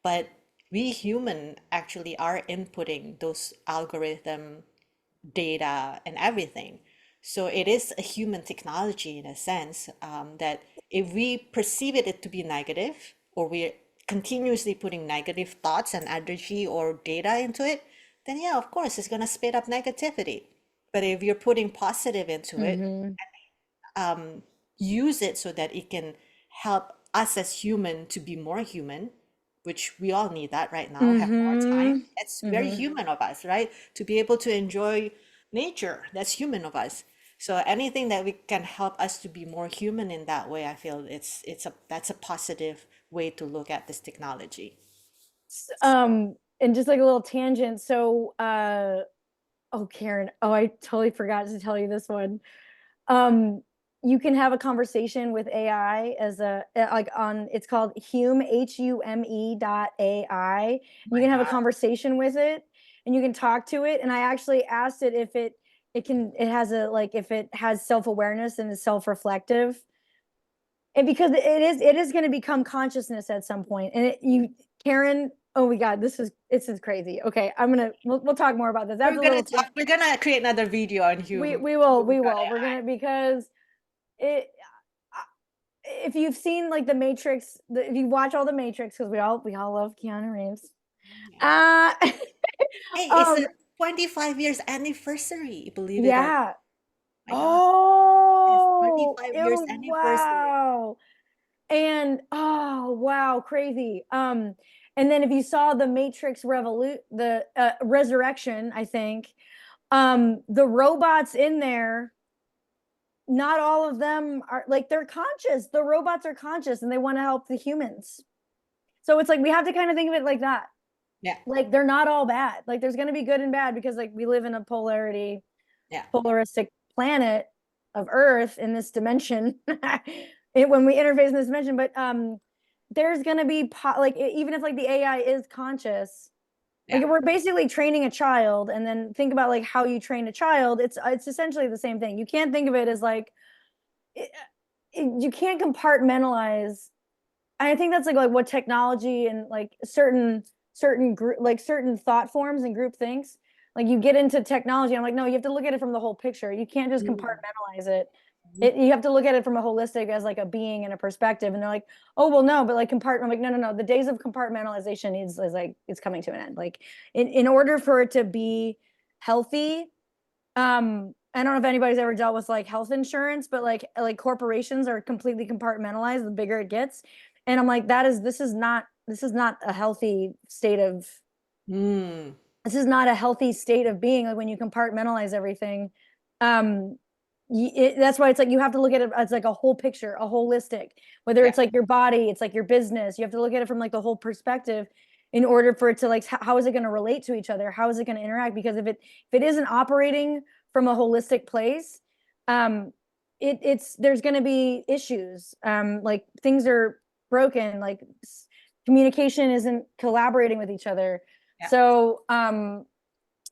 [SPEAKER 1] but we human actually are inputting those algorithm data and everything. So it is a human technology in a sense, that if we perceive it to be negative, or we're continuously putting negative thoughts and energy or data into it, then yeah, of course, it's going to spit up negativity. But if you're putting positive into it,
[SPEAKER 2] Mm-hmm.
[SPEAKER 1] use it so that it can help us as human to be more human, which we all need that right now, have more time.
[SPEAKER 2] Mm-hmm.
[SPEAKER 1] It's very
[SPEAKER 2] Mm-hmm.
[SPEAKER 1] human of us, right? To be able to enjoy nature, that's human of us. So anything that we can help us to be more human in that way, I feel that's a positive way to look at this technology.
[SPEAKER 2] And just like a little tangent. So, oh, Karen, oh, I totally forgot to tell you this one. Um, you can have a conversation with AI as a like on it's called Hume
[SPEAKER 1] Oh
[SPEAKER 2] You
[SPEAKER 1] my
[SPEAKER 2] can have a
[SPEAKER 1] God.
[SPEAKER 2] conversation with it and you can talk to it. And I actually asked it if it has a like if it has self-awareness and is self-reflective. And because it is going to become consciousness at some point. And you Karen, oh my God, this is crazy. Okay, we'll talk more about this. That's
[SPEAKER 1] We're
[SPEAKER 2] a
[SPEAKER 1] gonna
[SPEAKER 2] little
[SPEAKER 1] talk, we're gonna create another video on
[SPEAKER 2] we
[SPEAKER 1] Hume.
[SPEAKER 2] we will
[SPEAKER 1] Hume
[SPEAKER 2] we
[SPEAKER 1] got
[SPEAKER 2] will. We're gonna because it if you've seen like the Matrix, if you watch all the Matrix, because we all love Keanu Reeves.
[SPEAKER 1] AI.
[SPEAKER 2] Uh
[SPEAKER 1] Hey, it's
[SPEAKER 2] um
[SPEAKER 1] a 25 years anniversary, believe it or not.
[SPEAKER 2] yeah.
[SPEAKER 1] My God. Yes,
[SPEAKER 2] Oh,
[SPEAKER 1] 25 years
[SPEAKER 2] ew,
[SPEAKER 1] anniversary.
[SPEAKER 2] wow. And oh wow, crazy. And then if you saw the Matrix the Resurrection, I think, the robots in there, not all of them are like they're conscious. The robots are conscious and they want to help the humans. So it's like we have to kind of think of it like that.
[SPEAKER 1] Yeah,
[SPEAKER 2] Like they're not all bad. Like there's going to be good and bad because like we live in a
[SPEAKER 1] yeah.
[SPEAKER 2] polaristic planet of Earth in this dimension. When we interface in this dimension, but there's going to be like even if like the AI is conscious, like
[SPEAKER 1] Yeah.
[SPEAKER 2] we're basically training a child, and then think about like how you train a child. It's essentially the same thing. You can't think of it as like you can't compartmentalize. I think that's like what technology and like certain group like certain thought forms and group thinks. Like you get into technology, I'm like, no, you have to look at it from the whole picture. You can't just
[SPEAKER 1] Mm,
[SPEAKER 2] compartmentalize it. You have to look at it from a holistic as like a being and a perspective. And they're like, oh, well, no, but like I'm like, no. The days of compartmentalization is like, it's coming to an end. Like in order for it to be healthy, I don't know if anybody's ever dealt with like health insurance, but like corporations are completely compartmentalized the bigger it gets. And I'm like, this is not a healthy state of
[SPEAKER 1] Mm,
[SPEAKER 2] this is not a healthy state of being. Like when you compartmentalize everything, um that's why it's like you have to look at it as like a whole picture, a holistic, whether
[SPEAKER 1] yeah.
[SPEAKER 2] it's like your body, it's like your business, you have to look at it from like the whole perspective in order for it to like how is it going to relate to each other, how is it going to interact, because if it isn't operating from a holistic place, um it's there's going to be issues, like things are broken, like communication isn't collaborating with each other.
[SPEAKER 1] Yeah.
[SPEAKER 2] So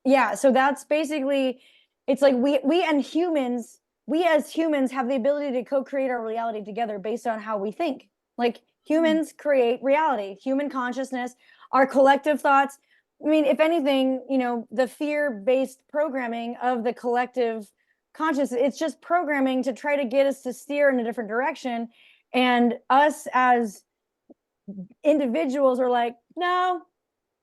[SPEAKER 2] yeah, so that's basically, it's like we as humans have the ability to co-create our reality together based on how we think. Like humans create reality, human consciousness, our collective thoughts. I mean, if anything, the fear-based programming of the collective consciousness, it's just programming to try to get us to steer in a different direction. And us as individuals are like, no,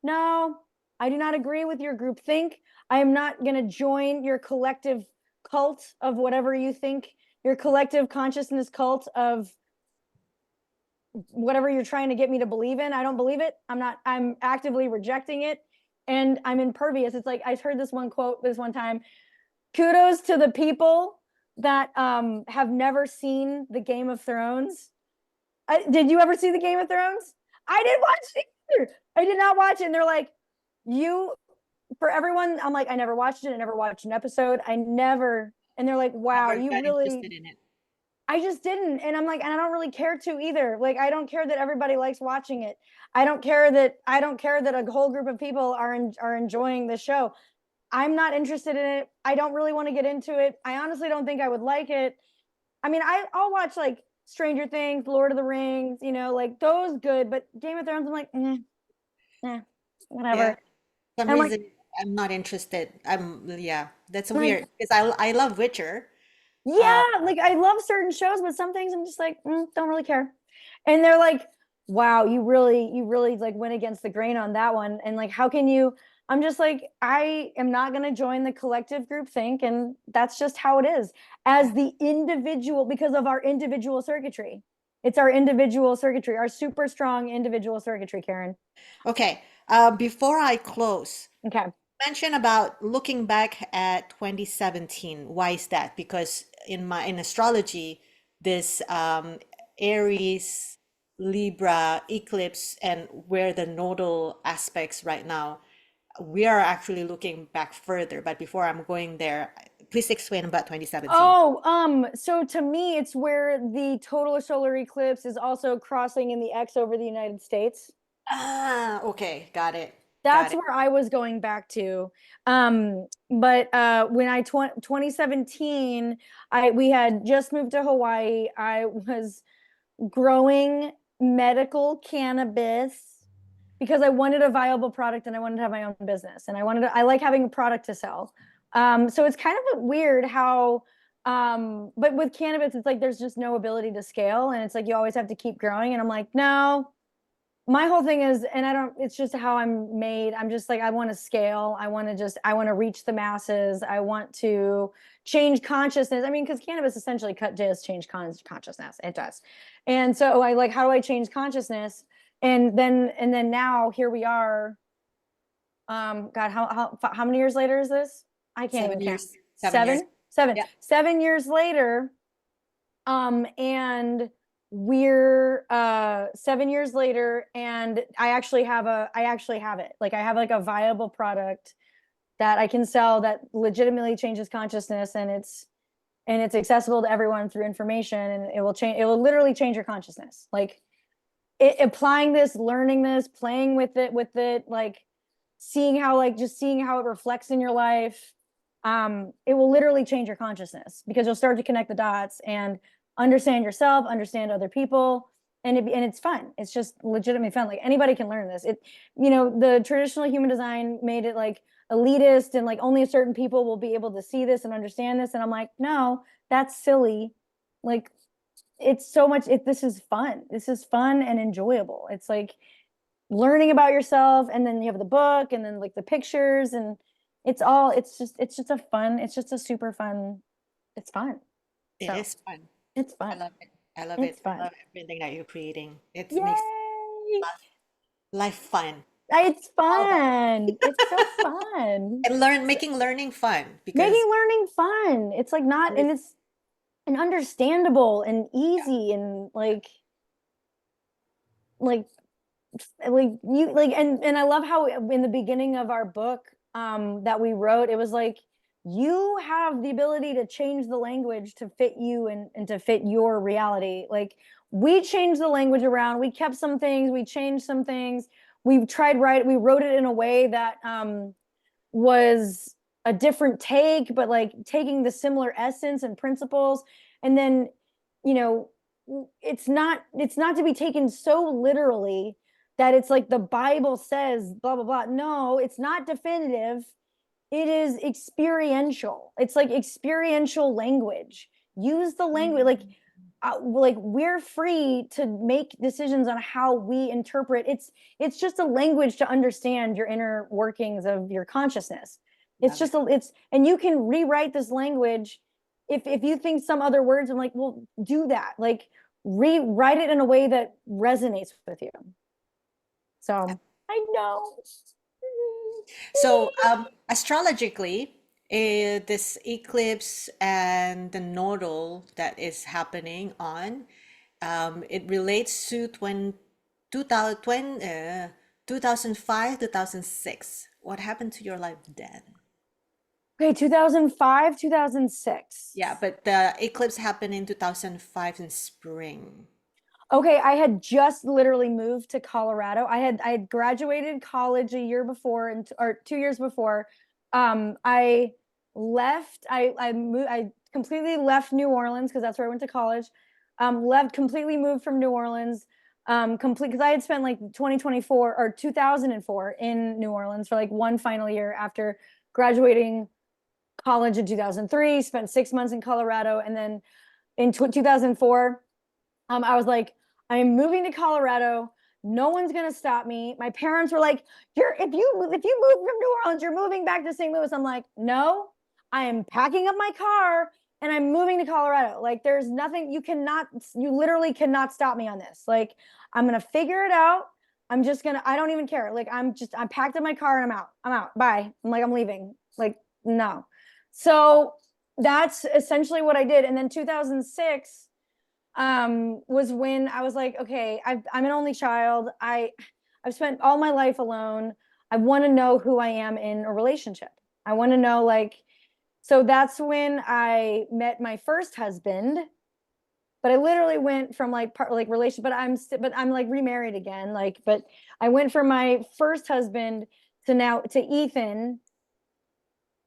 [SPEAKER 2] no, I do not agree with your group think. I am not going to join your collective cult of whatever you think, your collective consciousness cult of whatever you're trying to get me to believe in. I don't believe it. I'm actively rejecting it. And I'm impervious. It's like, I heard this one quote this one time: kudos to the people that have never seen the Game of Thrones. Did you ever see the Game of Thrones? I didn't watch it either. I did not watch it. And they're like, you, for everyone, I'm like, I never watched it. I never watched an episode. I never. And they're like, wow,
[SPEAKER 1] Never
[SPEAKER 2] you
[SPEAKER 1] got
[SPEAKER 2] really,
[SPEAKER 1] interested in it.
[SPEAKER 2] I just didn't. And I'm like, and I don't really care to either. Like, I don't care that everybody likes watching it. I don't care that a whole group of people are enjoying the show. I'm not interested in it. I don't really want to get into it. I honestly don't think I would like it. I mean, I'll watch like Stranger Things, Lord of the Rings, like those good, but Game of Thrones, I'm like,
[SPEAKER 1] Yeah.
[SPEAKER 2] whatever.
[SPEAKER 1] For some
[SPEAKER 2] And I'm like,
[SPEAKER 1] reason, I'm not interested. Yeah, that's
[SPEAKER 2] like,
[SPEAKER 1] weird because I love Witcher. Uh,
[SPEAKER 2] yeah, like I love certain shows, but some things I'm just like, don't really care. And they're like, wow, you really like went against the grain on that one. And like, how can you? I'm just like, I am not going to join the collective group think, and that's just how it is. As
[SPEAKER 1] yeah.
[SPEAKER 2] the individual, because of our individual circuitry, it's our individual circuitry, our super strong individual circuitry, Karen.
[SPEAKER 1] Okay. Before I close,
[SPEAKER 2] Okay.
[SPEAKER 1] mention about looking back at 2017. Why is that? Because in astrology, this Aries, Libra, eclipse, and where the nodal aspects right now, we are actually looking back further. But before I'm going there, please explain about 2017.
[SPEAKER 2] Oh, so to me, it's where the total solar eclipse is also crossing in the X over the United States.
[SPEAKER 1] Ah, okay, got it. Got
[SPEAKER 2] That's
[SPEAKER 1] it.
[SPEAKER 2] where I was going back to. But when 2017, we had just moved to Hawaii. I was growing medical cannabis because I wanted a viable product and I wanted to have my own business and I like having a product to sell. So it's kind of weird how, but with cannabis, it's like there's just no ability to scale, and it's like you always have to keep growing. And I'm like, no, my whole thing is, and I don't, it's just how I'm made. I'm just like, I want to scale. I want to reach the masses. I want to change consciousness. I mean, because cannabis essentially does change consciousness. It does. And so I like, how do I change consciousness? And then now here we are. God, how many years later is this? I can't even
[SPEAKER 1] Seven
[SPEAKER 2] count.
[SPEAKER 1] years. 7 years.
[SPEAKER 2] Seven, seven,
[SPEAKER 1] Yeah.
[SPEAKER 2] 7 years later. And we're 7 years later, and I actually have it. Like I have like a viable product that I can sell that legitimately changes consciousness, and it's accessible to everyone through information, and it will literally change your consciousness. Like applying this, learning this, playing with it, like seeing how it reflects in your life. It will literally change your consciousness because you'll start to connect the dots and understand yourself, understand other people, and it's fun. It's just legitimately fun. Like anybody can learn this. The traditional human design made it like elitist and like only certain people will be able to see this and understand this. And I'm like, no, that's silly. like it's so much this is fun. This is fun and enjoyable. It's like learning about yourself, and then you have the book, and then like the pictures, and it's just a fun, it's just a super fun, it's fun.
[SPEAKER 1] It
[SPEAKER 2] So
[SPEAKER 1] is fun.
[SPEAKER 2] it's
[SPEAKER 1] I
[SPEAKER 2] fun.
[SPEAKER 1] love it. I love
[SPEAKER 2] It's
[SPEAKER 1] it. I
[SPEAKER 2] fun.
[SPEAKER 1] love everything that you're creating. It makes
[SPEAKER 2] Yay!
[SPEAKER 1] life fun.
[SPEAKER 2] It's
[SPEAKER 1] All about it.
[SPEAKER 2] fun. It's so fun.
[SPEAKER 1] And making learning fun because
[SPEAKER 2] Making learning fun. It's like not,
[SPEAKER 1] under,
[SPEAKER 2] and it's and understandable and easy and like like you like and I love how in the beginning of our book that we wrote, it was like you have the ability to change the language to fit you and to fit your reality. Like we changed the language around, we kept some things, we changed some things, we wrote it in a way that was a different take, but like taking the similar essence and principles. And then, you know, it's not to be taken so literally that it's like the Bible says blah blah blah. No, it's not definitive. It is experiential. It's like experiential language. Use the language like we're free to make decisions on how we interpret. It's just a language to understand your inner workings of your consciousness. It's
[SPEAKER 1] love
[SPEAKER 2] just
[SPEAKER 1] it.
[SPEAKER 2] it's and you can rewrite this language if you think some other words. I'm like, well, do that. Like rewrite it in a way that resonates with you. So I know.
[SPEAKER 1] So, astrologically, this eclipse and the nodal that is happening on, it relates to 2005, 2006. What happened to your life then?
[SPEAKER 2] Okay, 2005, 2006.
[SPEAKER 1] Yeah, but the eclipse happened in 2005 in spring.
[SPEAKER 2] Okay, I had just literally moved to Colorado. I had graduated college a year before and or 2 years before. I left. I moved. I completely left New Orleans because that's where I went to college. Left completely, moved from New Orleans. Complete because I had spent like 2024 or 2004 in New Orleans for like one final year after graduating college in 2003. Spent 6 months in Colorado, and then in 2004 I was like, I'm moving to Colorado. No one's gonna stop me. My parents were like, "You're if you move from New Orleans, you're moving back to St. Louis." I'm like, "No, I am packing up my car and I'm moving to Colorado. Like, there's nothing you literally cannot stop me on this. Like, I'm gonna figure it out. I'm just gonna. I don't even care. Like, I'm packed up my car and I'm out. I'm out. Bye. I'm like, I'm leaving. Like, no." So that's essentially what I did. And then 2006 was when I was like, okay, I'm an only child. I've spent all my life alone. I want to know who I am in a relationship. I want to know like, so that's when I met my first husband. But I literally went from like relation, but I'm like remarried again. Like, but I went from my first husband to now to Ethan,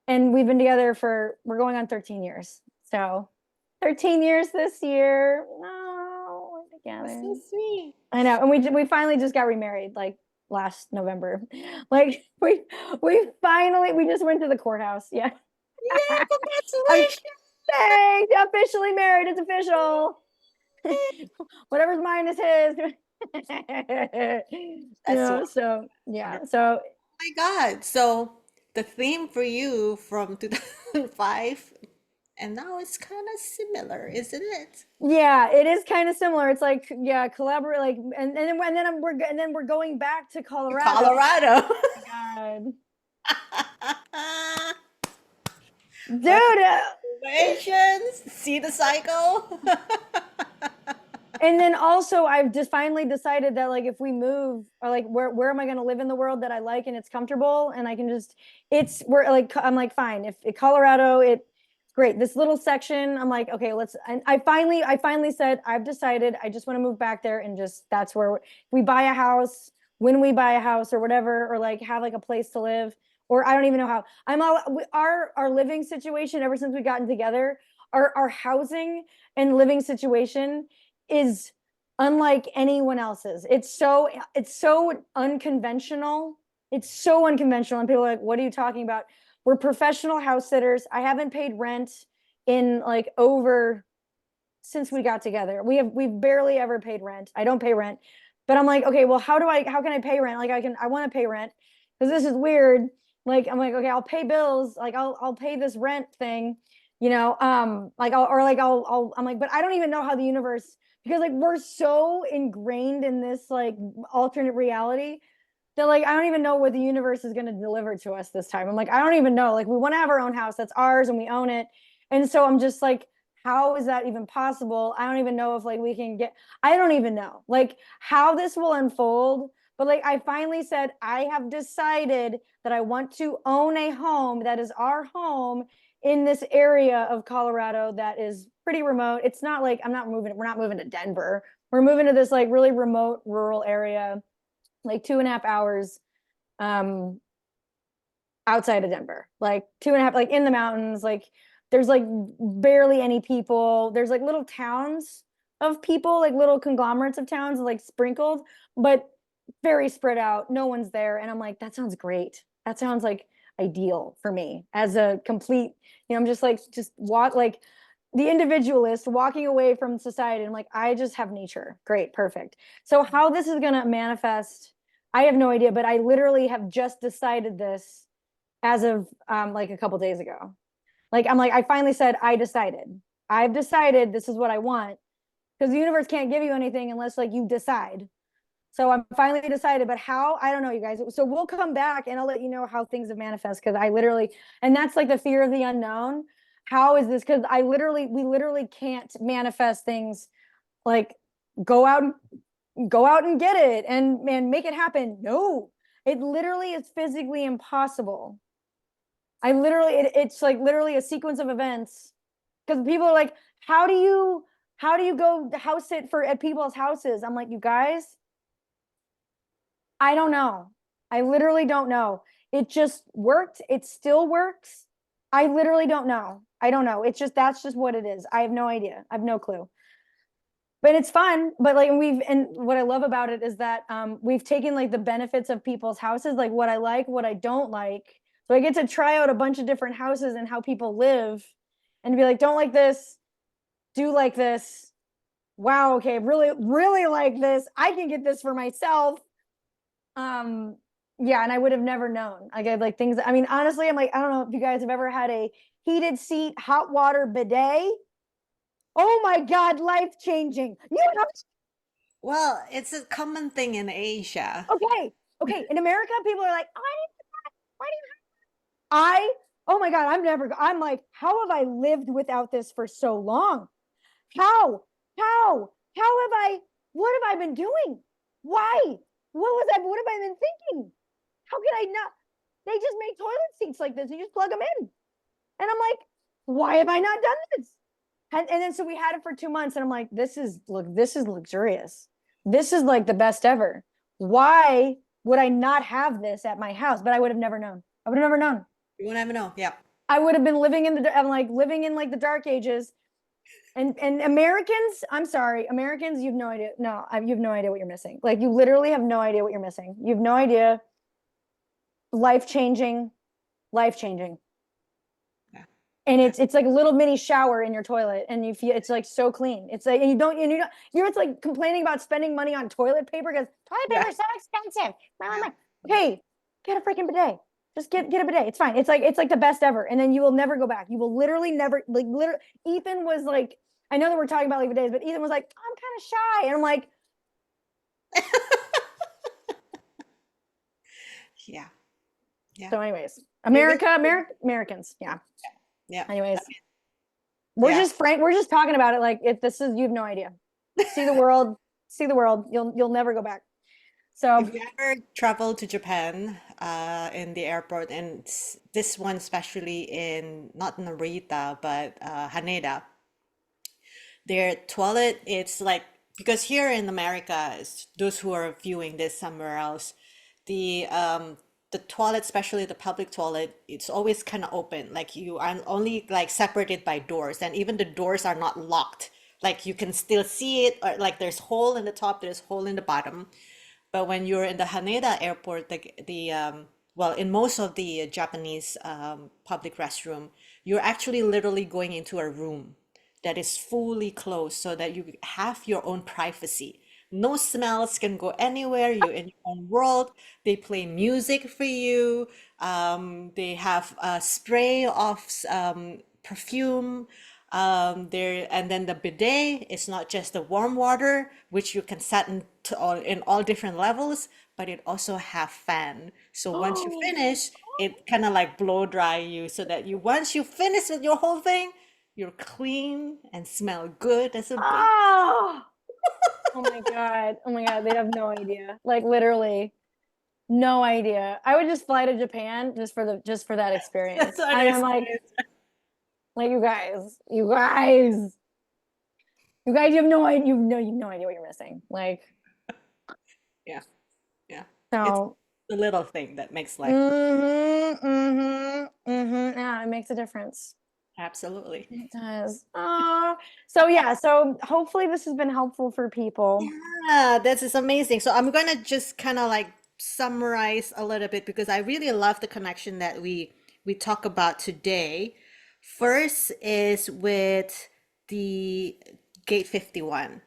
[SPEAKER 2] and we've been together for we're going on 13 years. So 13 years this year. No, we're
[SPEAKER 1] That's
[SPEAKER 2] together.
[SPEAKER 1] so sweet.
[SPEAKER 2] I know. And we finally just got remarried like last November. Like we just went to the courthouse. Yeah.
[SPEAKER 1] Yeah,
[SPEAKER 2] I'm
[SPEAKER 1] congratulations.
[SPEAKER 2] thanks, officially married. It's official. Whatever's mine is his.
[SPEAKER 1] That's
[SPEAKER 2] Yeah,
[SPEAKER 1] wonderful.
[SPEAKER 2] so yeah.
[SPEAKER 1] Wonderful.
[SPEAKER 2] So
[SPEAKER 1] Oh my God. So the theme for you from 2005 and now it's kind of similar, isn't it?
[SPEAKER 2] yeah, it is kind of similar. It's like yeah, collaborate like and then we're going back to Colorado.
[SPEAKER 1] Colorado.
[SPEAKER 2] God. Dude,
[SPEAKER 1] Well, congratulations. See the cycle?
[SPEAKER 2] and then also I've just finally decided that like if we move or like where am I going to live in the world that I like and it's comfortable and I can just it's we're like I'm like fine if Colorado it great this little section I'm like okay let's and I finally said I've decided I just want to move back there and just that's where we buy a house when we buy a house or whatever or like have like a place to live or I don't even know how I'm all our living situation ever since we gotten together our housing and living situation is unlike anyone else's. It's so unconventional. It's so unconventional. And people are like, what are you talking about? We're professional house sitters. I haven't paid rent in like over since we got together. We've barely ever paid rent. I don't pay rent. But I'm like, okay, well, how can I pay rent? Like I want to pay rent because this is weird. Like I'm like, okay, I'll pay bills. Like I'll pay this rent thing, like I'm like, but I don't even know how the universe, because like we're so ingrained in this like alternate reality that like I don't even know what the universe is going to deliver to us this time. I'm like, I don't even know. Like we want to have our own house that's ours and we own it. And so I'm just like, how is that even possible? I don't even know if like we can get, I don't even know like how this will unfold. But like I finally said, I have decided that I want to own a home that is our home in this area of Colorado that is pretty remote. It's not like we're not moving to Denver. We're moving to this like really remote rural area, like 2.5 hours um outside of Denver, like 2.5, like in the mountains. Like there's like barely any people. There's like little towns of people, like little conglomerates of towns, like sprinkled, but very spread out. No one's there. And I'm like, that sounds great. That sounds like ideal for me as a complete, I'm just like, just walk like the individualist walking away from society. And I'm like, I just have nature. Great, perfect. So how this is going to manifest, I have no idea, but I literally have just decided this as of like a couple days ago. Like I'm like, I finally said, I've decided this is what I want, because the universe can't give you anything unless like you decide. So I'm finally decided, but how, I don't know, you guys. So we'll come back and I'll let you know how things have manifest, because I literally, and that's like the fear of the unknown. How is this? Because we literally can't manifest things like go out go out and get it and make it happen. No, it literally is physically impossible. It's like literally a sequence of events, because people are like, how do you go house sit for at people's houses? I'm like, you guys, I don't know. I literally don't know. It just worked. It still works. I literally don't know. I don't know. It's just, that's just what it is. I have no idea. I have no clue. But it's fun. But like and what I love about it is that we've taken like the benefits of people's houses, like what I like, what I don't like. So I get to try out a bunch of different houses and how people live, and be like, don't like this, do like this. Wow, okay, really, really like this. I can get this for myself. Yeah, and I would have never known. Like I have like things. I mean, honestly, I'm like, I don't know if you guys have ever had a heated seat hot water bidet. Oh my God, life changing. You know,
[SPEAKER 1] Well, it's a common thing in Asia.
[SPEAKER 2] okay, okay. In America, people are like, why do you I, oh my God, I'm like, how have I lived without this for so long? How, how have what have I been doing? Why? What have I been thinking? How can I not? They just make toilet seats like this. You just plug them in. And I'm like, why have I not done this? And then so we had it for 2 months, and I'm like, this is luxurious. This is like the best ever. Why would I not have this at my house? But I would have never known. I would have never known.
[SPEAKER 1] You will never know. Yeah.
[SPEAKER 2] I would have been living in I'm like living in like the dark ages. And Americans, I'm sorry, Americans, you've no idea. No, you have no idea what you're missing. Like you literally have no idea what you're missing. You have no idea. Life changing, life changing.
[SPEAKER 1] Yeah.
[SPEAKER 2] And
[SPEAKER 1] Yeah.
[SPEAKER 2] it's like a little mini shower in your toilet, and you feel it's like so clean. It's like, and you're it's like complaining about spending money on toilet paper because toilet
[SPEAKER 1] Yeah.
[SPEAKER 2] paper is so expensive.
[SPEAKER 1] Yeah.
[SPEAKER 2] Okay, get a freaking bidet. Just get a bidet. It's fine. It's like the best ever. And then you will never go back. You will literally never, like literally. Ethan was like, I know that we're talking about like bidets, but Ethan was like, I'm kind of shy, and I'm like,
[SPEAKER 1] Yeah. Yeah.
[SPEAKER 2] so anyways,
[SPEAKER 1] Maybe.
[SPEAKER 2] Americans, yeah.
[SPEAKER 1] Yeah.
[SPEAKER 2] Anyways,
[SPEAKER 1] Yeah.
[SPEAKER 2] we're just talking about it like if this is, you have no idea. See the world, see the world. You'll never go back. So
[SPEAKER 1] If you ever travel to Japan, in the airport, and this one especially in not Narita but Haneda, their toilet, it's like, because here in America, those who are viewing this somewhere else, the toilet, especially the public toilet, it's always kind of open. Like you are only like separated by doors, and even the doors are not locked. Like you can still see it, or like there's hole in the top, there's hole in the bottom. But when you're in the Haneda airport, well, in most of the Japanese public restroom, you're actually literally going into a room. that is fully closed so that you have your own privacy. No smells can go anywhere. You're in your own world. They play music for you. They have a spray of perfume. There and then the bidet is not just the warm water, which you can set in all different levels, but it also have fan. So once you
[SPEAKER 2] Oh,
[SPEAKER 1] finish, it kind of like blow dry you so that you once you finish with your whole thing, you're clean and smell good as a baby.
[SPEAKER 2] oh, oh my God. Oh my God. They have no idea. Like literally no idea. I would just fly to Japan just for that
[SPEAKER 1] That's
[SPEAKER 2] experience.
[SPEAKER 1] what
[SPEAKER 2] I
[SPEAKER 1] it
[SPEAKER 2] am like you guys, you have no idea. You have no idea what you're missing. Like,
[SPEAKER 1] Yeah, yeah. It's
[SPEAKER 2] so,
[SPEAKER 1] the little thing that makes life good.
[SPEAKER 2] mm-hmm, mm-hmm, mm-hmm. Yeah, it makes a difference.
[SPEAKER 1] Absolutely.
[SPEAKER 2] It does. So yeah, so hopefully this has been helpful for people.
[SPEAKER 1] Yeah, this is amazing. So I'm gonna just kind of like summarize a little bit because I really love the connection that we talk about today. First is with the gate 51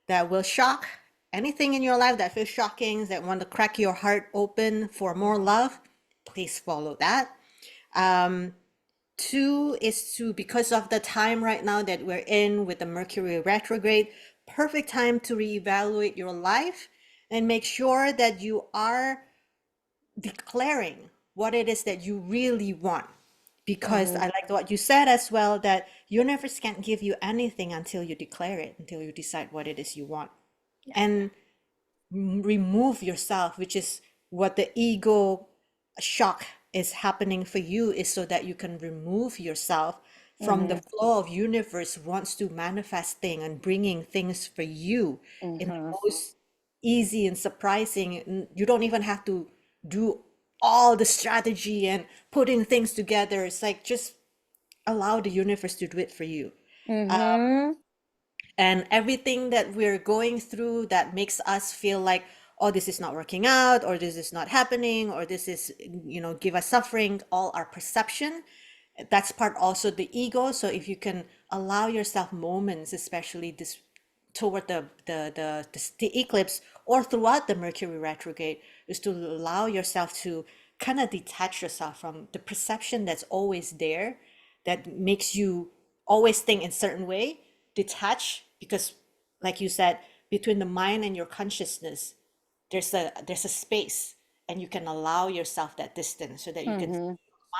[SPEAKER 1] that will shock anything in your life that feels shocking, that want to crack your heart open for more love. Please follow that. Two is to, because of the time right now that we're in with the Mercury retrograde, perfect time to reevaluate your life and make sure that you are declaring what it is that you really want. Because
[SPEAKER 2] Mm-hmm.
[SPEAKER 1] I like what you said as well, that universe can't give you anything until you declare it, until you decide what it is you want.
[SPEAKER 2] Yeah.
[SPEAKER 1] And remove yourself, which is what the ego shock is happening for you, is so that you can remove yourself from the
[SPEAKER 2] Mm-hmm.
[SPEAKER 1] flow of universe wants to manifest thing and bringing things for you in the
[SPEAKER 2] Mm-hmm.
[SPEAKER 1] most easy and surprising. You don't even have to do all the strategy and putting things together. It's like just allow the universe to do it for you.
[SPEAKER 2] Mm-hmm.
[SPEAKER 1] And everything that we're going through that makes us feel like, oh, this is not working out, or this is not happening, or this is, give us suffering, all our perception. That's part also the ego. So if you can allow yourself moments, especially this toward the eclipse or throughout the Mercury retrograde, is to allow yourself to kind of detach yourself from the perception that's always there, that makes you always think in certain way. Detach, because like you said, between the mind and your consciousness, there's a space, and you can allow yourself that distance so that you can
[SPEAKER 2] Mm-hmm.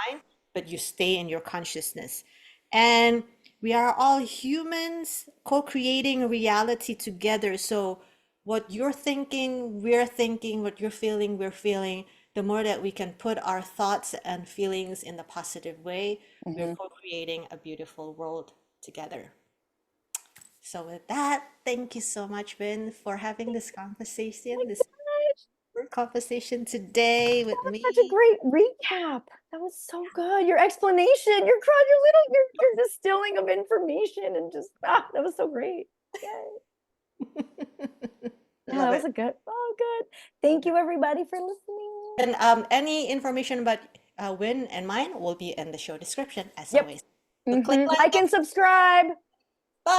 [SPEAKER 1] mind, but you stay in your consciousness. And we are all humans co-creating reality together. So what you're thinking, we're thinking, what you're feeling, we're feeling. The more that we can put our thoughts and feelings in the positive way, we're
[SPEAKER 2] Mm-hmm.
[SPEAKER 1] co-creating a beautiful world together. So with that, thank you so much, Vin, for having this conversation, this conversation today with
[SPEAKER 2] Such a
[SPEAKER 1] me.
[SPEAKER 2] great recap. That was so good. Your explanation, your distilling of information, and just that was so great. Yay. Yeah, that
[SPEAKER 1] Love
[SPEAKER 2] was
[SPEAKER 1] it.
[SPEAKER 2] a good. Oh, good. Thank you everybody for listening.
[SPEAKER 1] And any information about Win and mine will be in the show description as
[SPEAKER 2] Yep.
[SPEAKER 1] always. So click
[SPEAKER 2] Mm-hmm.
[SPEAKER 1] like
[SPEAKER 2] Like
[SPEAKER 1] it.
[SPEAKER 2] and subscribe.
[SPEAKER 1] Bye.